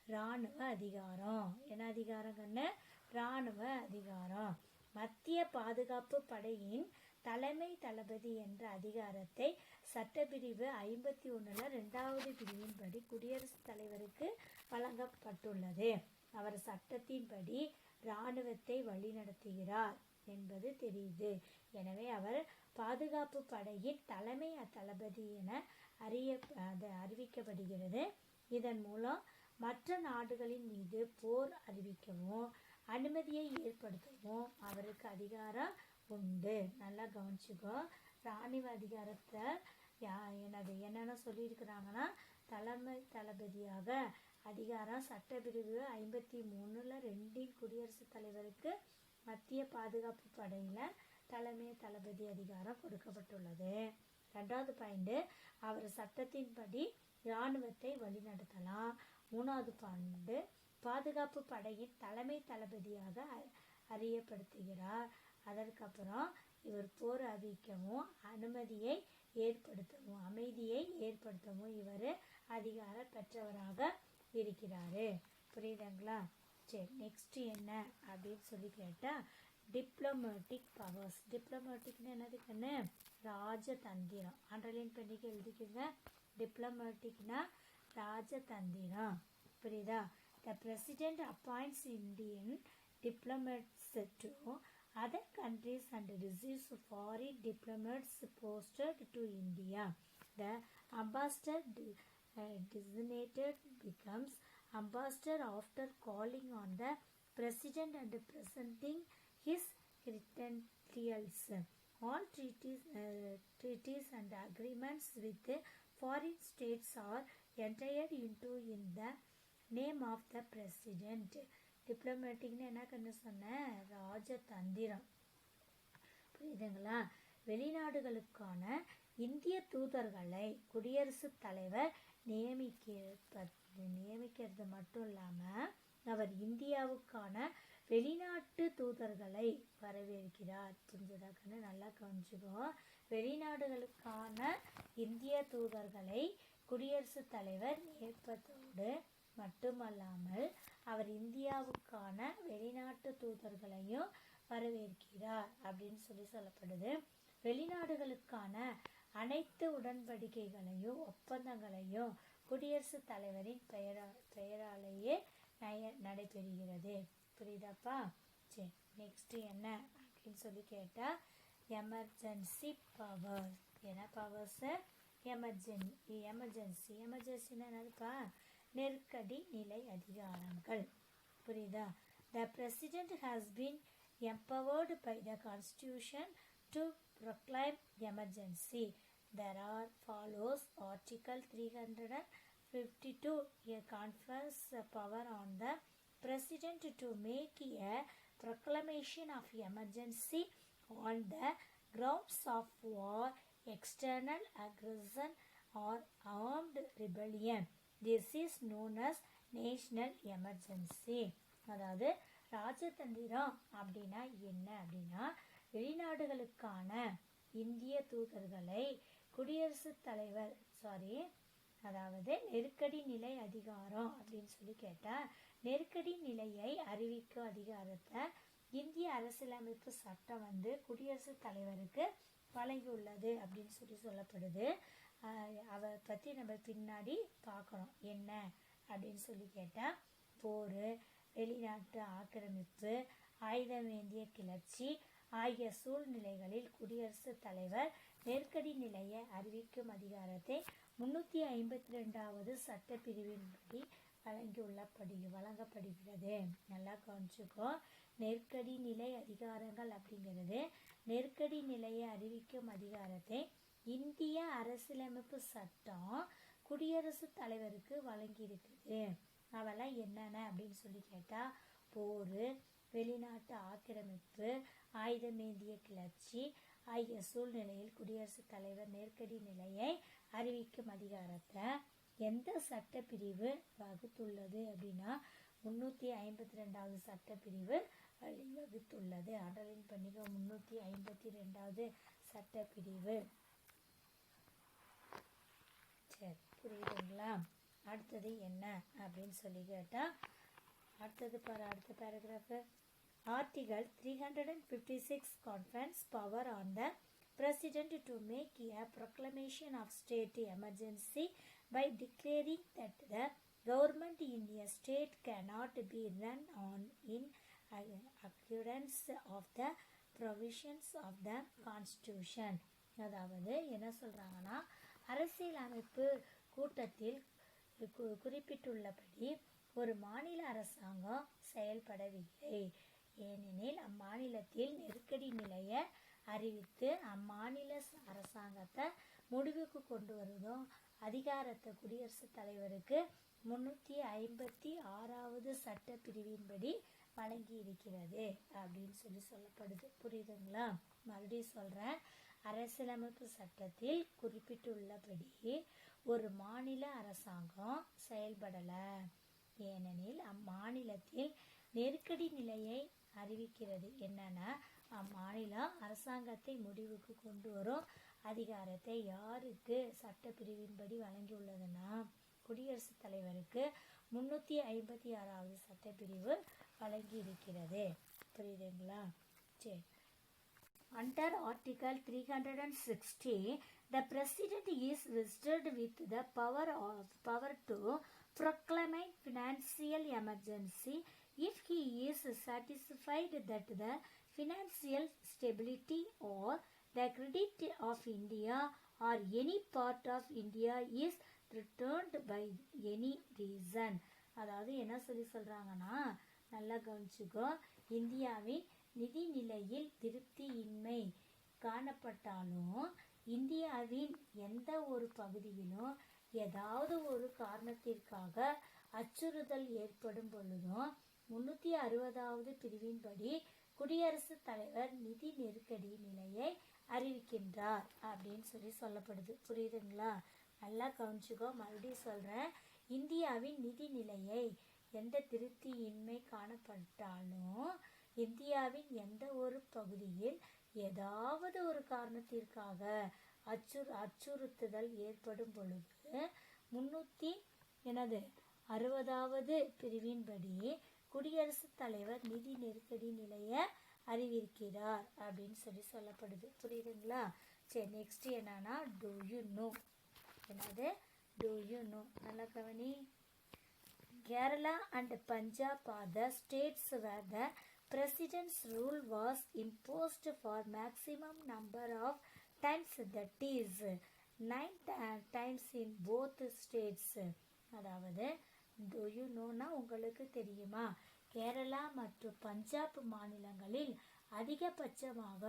இராணுவ அதிகாரம். என்ன அதிகாரம் கண்ணு? இராணுவ அதிகாரம். மத்திய பாதுகாப்பு படையின் தலைமை தளபதி என்ற அதிகாரத்தை சட்டப்பிரிவு 51 2வது பிரிவின்படி குடியரசுத் தலைவருக்கு வழங்கப்பட்டுள்ளது. அவர் சட்டத்தின்படி இராணுவத்தை வழிநடத்துகிறார் என்பது தெரியுது. எனவே அவர் பாதுகாப்பு படையின் தலைமை தளபதி என அறிவிக்கப்படுகிறது. இதன் மூலம் மற்ற நாடுகளின் மீது போர் அறிவிக்கவும் அனுமதியை ஏற்படுத்தவும் அவருக்கு அதிகாரம் உண்டு. நல்லா கவனிச்சுக்கோ. இராணுவ அதிகாரத்தை என்னென்ன சொல்லியிருக்கிறாங்கன்னா, தலைமை தளபதியாக அதிகாரம் சட்டப்பிரிவு 53 2 குடியரசுத் தலைவருக்கு மத்திய பாதுகாப்பு படையில் தலைமை தளபதி அதிகாரம் கொடுக்கப்பட்டுள்ளது. 2வது பாயிண்ட், அவர் சட்டத்தின்படி இராணுவத்தை வழிநடத்தலாம். 3வது பாயிண்ட், பாதுகாப்பு படையின் தலைமை தளபதியாக அறியப்படுத்துகிறார். அதற்கப்புறம் இவர் போர் அறிவிக்கவும் அனுமதியை ஏற்படுத்தவும் அமைதியை ஏற்படுத்தவும் இவர் அதிகாரம் பெற்றவராக இருக்கிறாரு. புரியுதுங்களா? சரி, நெக்ஸ்ட் என்ன அப்படின்னு சொல்லி கேட்டால் டிப்ளமேட்டிக் பவர்ஸ். டிப்ளமேட்டிக்னு என்னது கண்ணு? ராஜதந்திரம். அண்டர்லைன் பண்ணிக்க எழுதிக்கோங்க. டிப்ளமேட்டிக்னா ராஜதந்திரம். புரியுதா? The President appoints Indian diplomats to other countries and receives foreign diplomats posted to India. The ambassador designated becomes ambassador after calling on the President and presenting his credentials. All treaties and agreements with foreign states are entered into in the name of the President. டிப்ளமேட்டிக்னு என்ன கண்ணு சொன்னேன்? ராஜதந்திரம். புரியுதுங்களா? வெளிநாடுகளுக்கான இந்திய தூதர்களை குடியரசுத் தலைவர் நியமிக்கிறது மட்டும் இல்லாமல் அவர் இந்தியாவுக்கான வெளிநாட்டு தூதர்களை வரவேற்கிறார். புரிஞ்சதா கண்ணு? நல்லா கவனிச்சுக்கோ. வெளிநாடுகளுக்கான இந்திய தூதர்களை குடியரசுத் தலைவர் ஏற்பதோடு மட்டுமல்லாமல் அவர் இந்தியாவுக்கான வெளிநாட்டு தூதர்களையும் வரவேற்கிறார் அப்படின்னு சொல்லப்படுது. வெளிநாடுகளுக்கான அனைத்து உடன்படிக்கைகளையும் ஒப்பந்தங்களையும் குடியரசுத் தலைவரின் பெயராலேயே நடைபெறுகிறது. புரியுதாப்பா? சரி, நெக்ஸ்ட் என்ன அப்படின்னு சொல்லி கேட்டால் எமர்ஜென்சி பவர். என்ன பவர்ஸ்? எமர்ஜென்சின்னா என்னதுப்பா? நெருக்கடி நிலை அதிகாரங்கள். புரியுதா? The President has been empowered by the Constitution to proclaim emergency. There are follows Article 352. A confers power on the President to make a proclamation of emergency on the grounds of war, external aggression or armed rebellion. This is known as national emergency. அதாவது ராஜதந்திரம் அப்படின்னா என்ன அப்படின்னா, வெளிநாடுகளுக்கான இந்திய தூதர்களை குடியரசுத் தலைவர் அதாவது நெருக்கடி நிலை அதிகாரம் அப்படின்னு சொல்லி கேட்டால், நெருக்கடி நிலையை அறிவிக்கும் அதிகாரத்தை இந்திய அரசியலமைப்பு சட்டம் குடியரசுத் தலைவருக்கு வழங்கியுள்ளது அப்படின்னு சொல்லப்படுது. அதை பற்றி நம்ம பின்னாடி பார்க்கணும். என்ன அப்படின்னு சொல்லி கேட்டால், போர், வெளிநாட்டு ஆக்கிரமிப்பு, ஆயுதமேந்திய கிளர்ச்சி ஆகிய சூழ்நிலைகளில் குடியரசுத் தலைவர் நெருக்கடி நிலையை அறிவிக்கும் அதிகாரத்தை 352வது சட்டப்பிரிவின்படி வழங்கப்படுகிறது. நல்லா கவனிச்சுக்கோ. நெருக்கடி நிலை அதிகாரங்கள் அப்படிங்கிறது நெருக்கடி நிலையை அறிவிக்கும் அதிகாரத்தை இந்திய அரசியலமைப்பு சட்டம் குடியரசுத் தலைவருக்கு வழங்கியிருக்குது. அவெல்லாம் என்னென்ன அப்படின்னு சொல்லி கேட்டால், போர், வெளிநாட்டு ஆக்கிரமிப்பு, ஆயுதமேந்திய கிளர்ச்சி ஆகிய சூழ்நிலையில் குடியரசுத் தலைவர் நெருக்கடி நிலையை அறிவிக்கும் அதிகாரத்தை எந்த சட்டப்பிரிவு வகுத்துள்ளது அப்படின்னா 352வது சட்டப்பிரிவு வகுத்துள்ளது. அண்டர்லைன் பண்ணிக்க, 352வது சட்டப்பிரிவு. சரி, புரியுதுங்களா? அடுத்தது என்ன அப்படின்னு சொல்லி கேட்டால், அடுத்தது அடுத்த paragraph. Article 356 confers power on the President to make a proclamation of state emergency by declaring that the government in a state cannot be run on in accordance of the provisions of the Constitution. அதாவது என்ன சொல்கிறாங்கன்னா, அரசியலமைப்பு கூட்டத்தில் குறிப்பிட்டுள்ளபடி ஒரு மாநில அரசாங்கம் செயல்படவில்லை ஏனெனில் அம்மாநிலத்தில் நெருக்கடி நிலையை அறிவித்து அம்மாநில அரசாங்கத்தை முடிவுக்கு கொண்டு வருவதும் அதிகாரத்தை குடியரசுத் தலைவருக்கு 356வது சட்டப்பிரிவின்படி வழங்கி இருக்கிறது அப்படின்னு சொல்லப்படுது. புரியுதுங்களா? மறுபடியும் சொல்கிறேன். அரசியலமைப்பு சட்டத்தில் குறிப்பிட்டுள்ளபடி ஒரு மாநில அரசாங்கம் செயல்படலை ஏனெனில் அம்மாநிலத்தில் நெருக்கடி நிலையை அறிவிக்கிறது. என்னன்னா, அம்மாநிலம் அரசாங்கத்தை முடிவுக்கு கொண்டு வரும் அதிகாரத்தை யாருக்கு சட்டப்பிரிவின்படி வழங்கியுள்ளதுன்னா குடியரசுத் தலைவருக்கு 356வது சட்டப்பிரிவு வழங்கி இருக்கிறது. புரியுதுங்களா? சரி. Under Article 360, the President is vested with the power to proclaim financial emergency if he is satisfied that the financial stability or the credit of India or any part of India is threatened by any reason. அதாவது என்ன சொல்கிறாங்கன்னா, நல்லா கவனிச்சுக்கோ. இந்தியாவின் நிதி நிலையில் திருப்தியின்மை காணப்பட்டாலும் இந்தியாவின் எந்த ஒரு பகுதியிலும் ஏதாவது ஒரு காரணத்திற்காக அச்சுறுத்தல் ஏற்படும் பொழுதும் 360வது பிரிவின்படி குடியரசுத் தலைவர் நிதி நெருக்கடி நிலையை அறிவிக்கின்றார் அப்படின்னு சொல்லப்படுது. புரியுதுங்களா? நல்லா கவனிச்சுக்கோ. மறுபடியும் சொல்கிறேன். இந்தியாவின் நிதி நிலையை எந்த திருப்தியின்மை காணப்பட்டாலும் இந்தியாவின் எந்த ஒரு பகுதியில் ஏதாவது ஒரு காரணத்திற்காக அச்சுறுத்துதல் ஏற்படும் பொழுது 360வது பிரிவின்படி குடியரசுத் தலைவர் நிதி நெருக்கடி நிலையை அறிவிக்கிறார் அப்படின்னு சொல்லப்படுது. புரியுதுங்களா? சரி, நெக்ஸ்ட் என்னன்னா, டூ யூ நோ. என்னது? Do you know. நல்லா கவனி. Kerala and Punjab are the states where the president's rule was imposed for maximum number of times, that is 9 times in both states. அதாவது do you know உங்களுக்கு தெரியுமா? கேரளா மற்றும் பஞ்சாப் மாநிலங்களில் அதிகபட்சமாக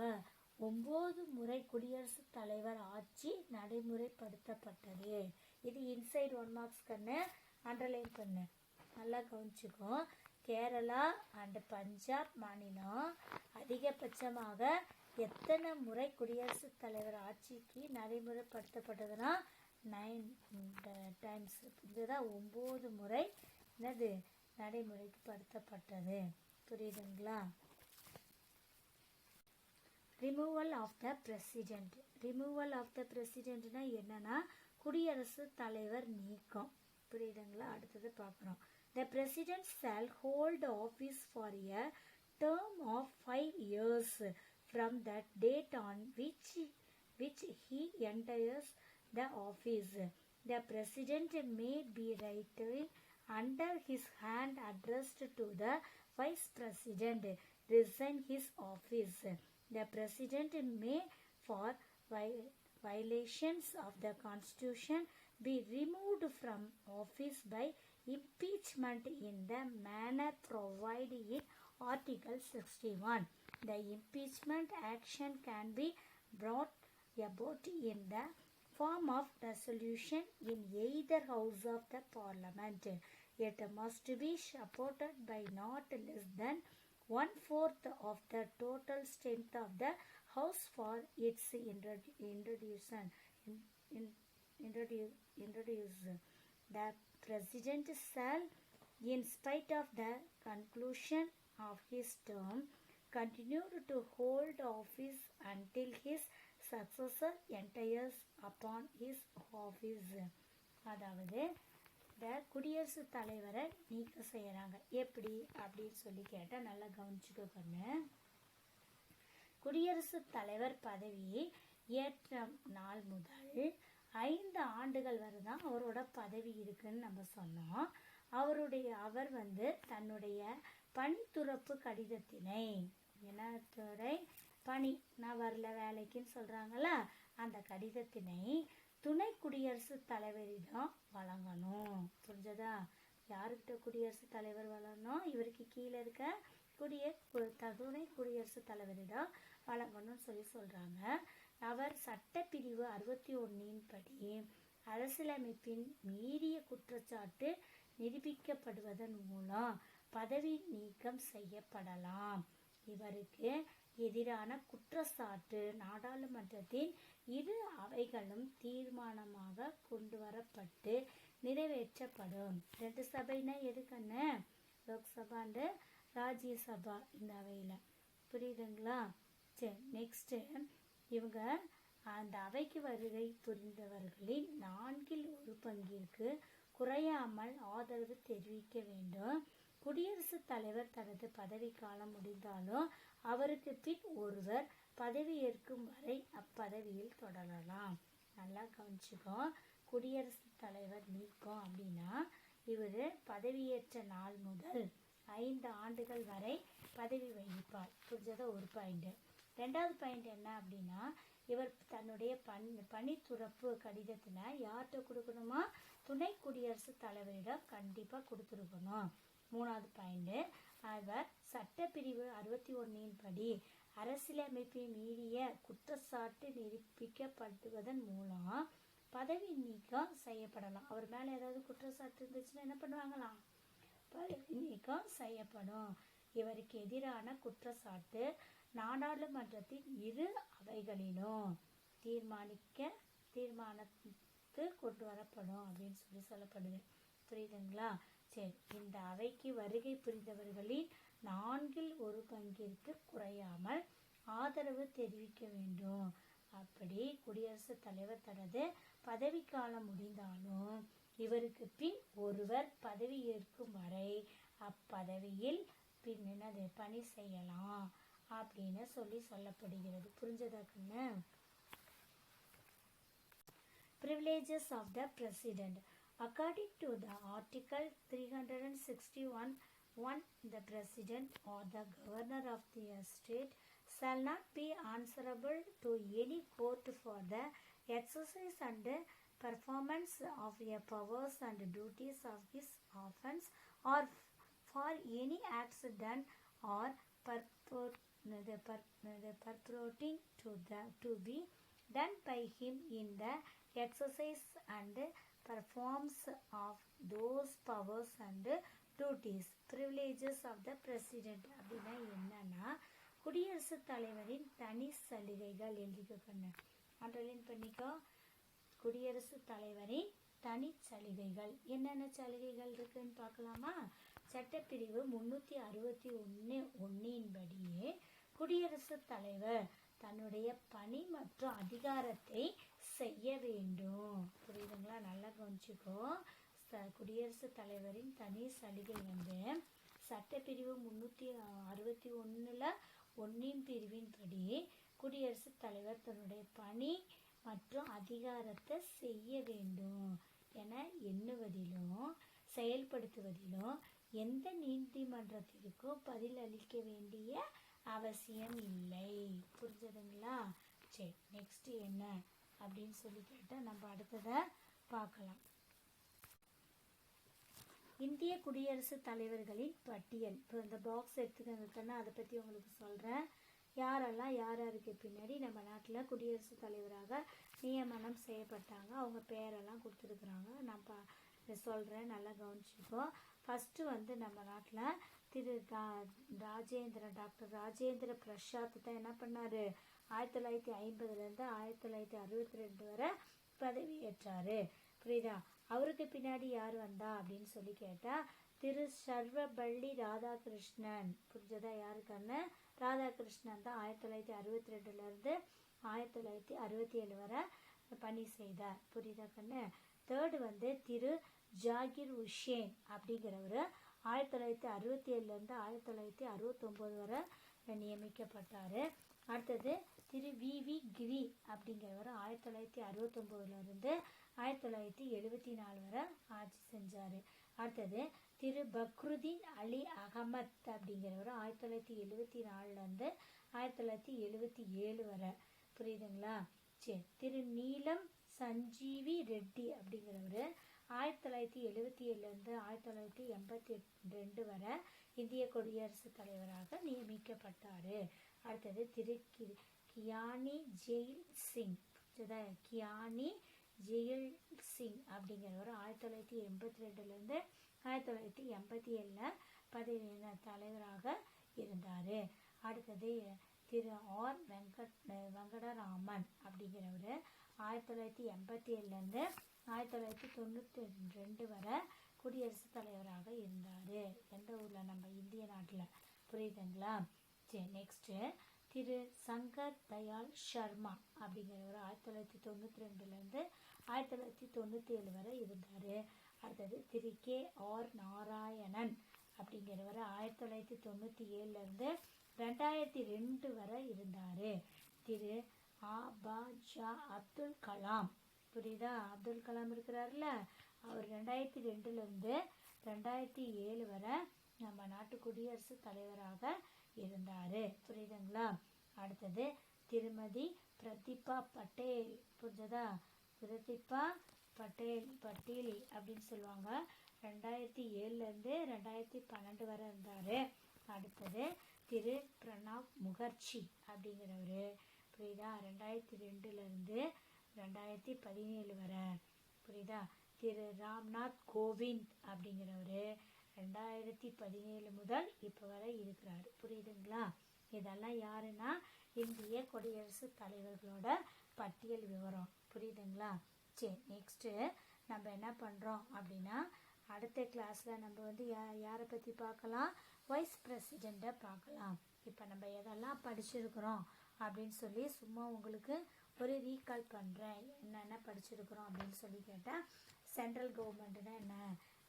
9 முறை குடியரசுத் தலைவர் ஆட்சி நடைமுறைப்படுத்தப்பட்டது. இது இன்சைட் 1 மார்க்ஸ் கண்ணு, அண்டர்லைன் பண்ணு. நல்லா கவனிச்சுக்கோ. கேரளா அண்ட் பஞ்சாப் மாநிலம் அதிகபட்சமாக எத்தனை முறை குடியரசுத் தலைவர் ஆட்சிக்கு நடைமுறைப்படுத்தப்பட்டதுன்னா 9 டைம்ஸ். இதுதான் 9 முறை என்னது நடைமுறைப்படுத்தப்பட்டது. புரியுதுங்களா? Removal of the president. Removal of the பிரசிடென்ட்னா என்னன்னா குடியரசுத் தலைவர் நீக்கம். புரியுதுங்களா? அடுத்தது பார்க்குறோம். The president shall hold office for a term of 5 years from that date on which he enters the office. The president may be writing under his hand addressed to the vice president resign his office. The president may, for violations of the constitution, be removed from office by impeachment in the manner provided in Article 61. The impeachment action can be brought about in the form of resolution in either house of the parliament. It must be supported by not less than 1/4 of the total strength of the house for its introduction. The president shall, in spite of the conclusion of his term, continue to hold office until his successor enters upon his office. அதாவது இந்த குடியரசுத் தலைவரை நீக்கம் செய்யறாங்க. எப்படி அப்படின்னு சொல்லி கேட்டால் நல்லா கவனிச்சுக்கோங்க. குடியரசுத் தலைவர் பதவியை ஏற்ற நாள் முதல் 5 ஆண்டுகள் வரை தான் அவரோட பதவி இருக்குன்னு நம்ம சொன்னோம். அவர் தன்னுடைய பணி துறப்பு கடிதத்தினை, துறை பணி, நான் வரல வேலைக்குன்னு சொல்றாங்களா, அந்த கடிதத்தினை துணை குடியரசுத் தலைவரிடம் வழங்கணும். புரிஞ்சதா? யாருக்கிட்ட குடியரசுத் தலைவர் வழங்கணும்? இவருக்கு கீழே இருக்க துணை குடியரசுத் தலைவரிடம் வழங்கணும்னு சொல்றாங்க. அவர் சட்டப்பிரிவு 61 படி அரசியலமைப்பின் மீறிய குற்றச்சாட்டு நிரூபிக்கப்படுவதன் மூலம் பதவி நீக்கம் செய்யப்படலாம். இவருக்கு எதிரான குற்றச்சாட்டு நாடாளுமன்றத்தின் இரு அவைகளும் தீர்மானமாக கொண்டு வரப்பட்டு நிறைவேற்றப்படும். 2 சபைனா எதுக்குன்னு? லோக்சபா அண்ட் ராஜ்யசபா, இந்த அவையில. புரியுதுங்களா? சரி, நெக்ஸ்ட் இவங்க அந்த அவைக்கு வருகை புரிந்தவர்களின் 4/1 குறையாமல் ஆதரவு தெரிவிக்க வேண்டும். குடியரசுத் தலைவர் தனது பதவி காலம் முடிந்தாலும் அவருக்கு பின் ஒருவர் பதவியேற்கும் வரை அப்பதவியில் தொடரலாம். நல்லா கவனிச்சுக்கோ. குடியரசுத் தலைவர் நீக்கம் அப்படின்னா இவர் பதவியேற்ற நாள் முதல் 5 ஆண்டுகள் வரை பதவி வகிப்பார். புரிஞ்சதா? ஒரு பாயிண்ட். 2வது பாயிண்ட் என்ன அப்படின்னா, இவர் தன்னுடைய பணி துறப்பு கடிதத்தினை யார்கிட்ட கொடுக்கணுமா? துணை குடியரசுத் தலைவரிடம் கண்டிப்பாக கொடுத்துருக்கணும். 3வது பாயிண்ட், அவர் சட்டப்பிரிவு 61 படி அரசியலமைப்பை மீறிய குற்றச்சாட்டு நிரூபிக்கப்படுவதன் மூலம் பதவி நீக்கம் செய்யப்படலாம். அவர் மேலே ஏதாவது குற்றச்சாட்டு இருந்துச்சுன்னா என்ன பண்ணுவாங்களாம்? பதவி நீக்கம் செய்யப்படும். இவருக்கு எதிரான குற்றச்சாட்டு நாடாளுமன்றத்தின் இரு அவைகளிலும் தீர்மானத்து கொண்டு வரப்படும் அப்படின்னு சொல்லப்படுது. புரியுதுங்களா? சரி, இந்த அவைக்கு வருகை புரிந்தவர்களின் 4/1 குறையாமல் ஆதரவு தெரிவிக்க வேண்டும். அப்படி குடியரசுத் தலைவர் தனது பதவிக்காலம் முடிந்தாலும் இவருக்கு பின் ஒருவர் பதவி ஏற்கும் வரை அப்பதவியில் பணி செய்யலாம் அப்படின்னு சொல்லப்படுகிறது. புரிஞ்சதாக்குன்னு? Privileges of the President. According to the Article 361(1), the President or the Governor of the state shall not be answerable to any court for the exercise and performance of the powers and duties of his office or for any acts done or purporting to be done by him in the exercise and performance of those powers and duties. Privileges of the President அப்படின்னா என்னன்னா, குடியரசுத் தலைவரின் தனி சலுகைகள். எழுதிக்கொண்டு underline பண்ணிக்கோ. குடியரசுத் தலைவரின் தனி சலுகைகள். என்னென்ன சலுகைகள் இருக்குன்னு பார்க்கலாமா? சட்டப்பிரிவு 361(1) படியே குடியரசுத் தலைவர் தன்னுடைய பணி மற்றும் அதிகாரத்தை செய்ய வேண்டும். புரியுதுங்களா? நல்லா கவனிச்சுக்கோ. குடியரசுத் தலைவரின் தனி சலுகை சட்டப்பிரிவு 361(1) பிரிவின்படி குடியரசுத் தலைவர் தன்னுடைய பணி மற்றும் அதிகாரத்தை செய்ய வேண்டும் என எண்ணுவதிலும் செயல்படுத்துவதிலும் எந்த நீதிமன்றத்திற்கும் பதில் அளிக்க வேண்டிய அவசியம் இல்லை. புரிஞ்சதுங்களா? சரி, நெக்ஸ்ட் என்ன அப்படின்னு சொல்லி கேட்டால் நம்ம அடுத்ததை பார்க்கலாம். இந்திய குடியரசுத் தலைவர்களின் பட்டியல். இப்போ இந்த பாக்ஸ் எடுத்துக்கன்னா அதை பற்றி உங்களுக்கு சொல்கிறேன். யாரெல்லாம் யார் யாருக்கு பின்னாடி நம்ம நாட்டில் குடியரசுத் தலைவராக நியமனம் செய்யப்பட்டாங்க, அவங்க பேரெல்லாம் கொடுத்துருக்குறாங்க. நான் சொல்கிறேன், நல்லா கவனிச்சுக்கோ. ஃபஸ்ட்டு நம்ம நாட்டில் திரு டாக்டர் ராஜேந்திர பிரசாத் தான் என்ன பண்ணார், 1950 1962 வரை பதவியேற்றார். புரியுதா? அவருக்கு பின்னாடி யார் வந்தா அப்படின்னு சொல்லி கேட்டால் திரு சர்வபள்ளி ராதாகிருஷ்ணன். புரிஞ்சதா? யாருக்கான ராதாகிருஷ்ணன் தான் 1962 1967 வரை பணி செய்தார். புரியுதா கண்ணு? தேர்டு திரு ஜாகிர் உஷேன் அப்படிங்கிறவர் 1967 1969 வரை நியமிக்கப்பட்டார். அடுத்தது திரு வி கிரி அப்படிங்கிறவர் 1969 1974 வரை ஆட்சி செஞ்சார். அடுத்தது திரு பக்ருதீன் அலி அகமத் அப்படிங்கிறவர் 1974 1977 வரை. புரியுதுங்களா? சரி. திரு நீலம் சஞ்சீவி ரெட்டி அப்படிங்கிறவர் 1977 1982 வரை இந்திய குடியரசுத் தலைவராக நியமிக்கப்பட்டார். அடுத்தது திரு கியானி ஜெயில் சிங். கியானி ஜெயில் சிங் அப்படிங்கிறவர் 1982 1987 பதவி தலைவராக இருந்தார். அடுத்தது திரு ஆர் வெங்கடராமன் அப்படிங்கிறவர் 1987 1992 வரை குடியரசுத் தலைவராக இருந்தார். எந்த ஊரில்? நம்ம இந்திய நாட்டில். புரியுதுங்களா? சரி, நெக்ஸ்ட்டு திரு சங்கர் தயாள் சர்மா அப்படிங்கிறவர் 1992 1997 வரை இருந்தார். அடுத்தது திரு கே ஆர் நாராயணன் அப்படிங்கிறவர் 1997 2002 வரை இருந்தார். திரு ஆபாஜா அப்துல் கலாம். புரியுதா? அப்துல் கலாம் இருக்கிறார்ல, அவர் 2002 2007 வரை நம்ம நாட்டு குடியரசுத் தலைவராக இருந்தார். புரியுதுங்களா? அடுத்தது திருமதி பிரதிபா பட்டேல். புரிஞ்சதா? பிரதிபா பட்டேல் அப்படின்னு சொல்லுவாங்க. 2007 2012 வரை இருந்தார். அடுத்தது திரு பிரணாப் முகர்ஜி அப்படிங்கிறவர். புரியுதா? 2002 2017 வரை. புரியுதா? திரு ராம்நாத் கோவிந்த் அப்படிங்கிறவர் 2017 முதல் இப்போ வரை இருக்கிறார். புரியுதுங்களா? இதெல்லாம் யாருன்னா இந்திய குடியரசுத் தலைவர்களோட பட்டியல் விவரம். புரியுதுங்களா? சரி, நெக்ஸ்ட்டு நம்ம என்ன பண்ணுறோம் அப்படின்னா அடுத்த கிளாஸில் நம்ம யாரை பற்றி பார்க்கலாம்? வைஸ் பிரசிடெண்ட்டை பார்க்கலாம். இப்போ நம்ம எதெல்லாம் படிச்சிருக்கிறோம் அப்படின்னு சொல்லி சும்மா உங்களுக்கு ஒரு ரீகால் பண்ணுறேன். என்னென்ன படிச்சிருக்கிறோம் அப்படின்னு சொல்லி கேட்டால் சென்ட்ரல் கவர்மெண்ட்னா என்ன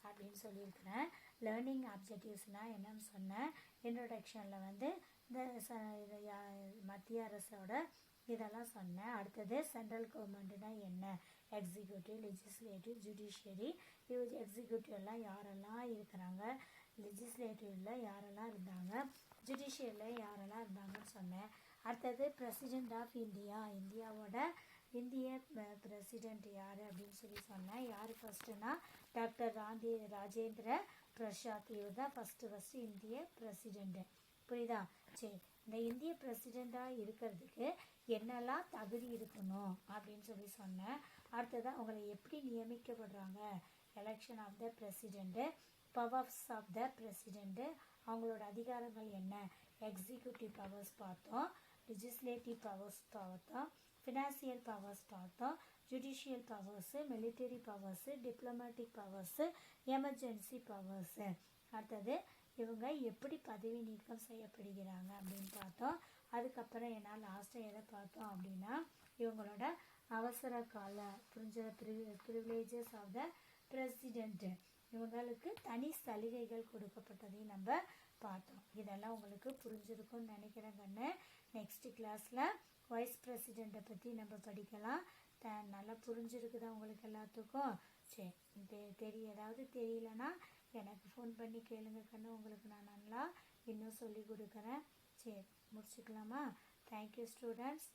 அப்படின்னு சொல்லியிருக்கிறேன். லேர்னிங் ஆப்ஜெக்டிவ்ஸ்னால் என்னன்னு சொன்னேன். இன்ட்ரொடக்ஷனில் இந்த மத்திய அரசோட இதெல்லாம் சொன்னேன். அடுத்தது சென்ட்ரல் கவர்மெண்ட்னா என்ன, எக்ஸிக்யூட்டிவ் லெஜிஸ்லேட்டிவ் ஜுடிஷியரி. எக்ஸிக்யூட்டிவ்லாம் யாரெல்லாம் இருக்கிறாங்க, லெஜிஸ்லேட்டிவில் யாரெல்லாம் இருந்தாங்க, ஜுடிஷியரில் யாரெல்லாம் இருந்தாங்கன்னு சொன்னேன். அடுத்தது பிரசிடெண்ட் ஆஃப் இந்தியாவோட இந்திய பிரசிடெண்ட் யார் அப்படின்னு சொல்லி சொன்னேன். யார் ஃபஸ்ட்டுனா டாக்டர் ராஜேந்திர பிரசாத். இவர் தான் ஃபஸ்ட்டு இந்திய பிரசிடெண்ட்டு. புரியுதா? சரி, இந்த இந்திய பிரசிடெண்ட்டாக இருக்கிறதுக்கு என்னெல்லாம் தகுதி இருக்கணும் அப்படின்னு சொல்லி சொன்னேன். அடுத்ததான் அவங்களை எப்படி நியமிக்கப்படுறாங்க, election of the president, powers of the president, அவங்களோட அதிகாரங்கள் என்ன, எக்ஸிக்யூட்டிவ் பவர்ஸ் பார்த்தோம், லெஜிஸ்லேட்டிவ் பவர்ஸ் பார்த்தோம், ஃபினான்சியல் பவர்ஸ் பார்த்தோம், judicial powers, military powers, diplomatic powers, emergency powers. அடுத்தது இவங்க எப்படி பதவி நீக்கம் செய்யப்படுகிறாங்க அப்படின்னு பார்த்தோம். அதுக்கப்புறம் என்ன லாஸ்ட்டாக எதை பார்த்தோம் அப்படின்னா இவங்களோட அவசர கால ப்ரிவிலேஜஸ் ஆஃப் த பிரசிடெண்ட்டு, இவங்களுக்கு தனி சலுகைகள் கொடுக்கப்பட்டதையும் நம்ம பார்த்தோம். இதெல்லாம் உங்களுக்கு புரிஞ்சிருக்கும்னு நினைக்கிறேன் கண்ணு. நெக்ஸ்ட் கிளாஸில் வைஸ் பிரசிடெண்ட்டை பற்றி நம்ம படிக்கலாம். நல்லா புரிஞ்சிருக்குதா உங்களுக்கு எல்லாத்துக்கும்? சரி, ஏதாவது தெரியலனா எனக்கு ஃபோன் பண்ணி கேளுங்க கண்ணு, உங்களுக்கு நான் நல்லா இன்னும் சொல்லி கொடுக்குறேன். சரி, முடிச்சுக்கலாமா? Thank you students.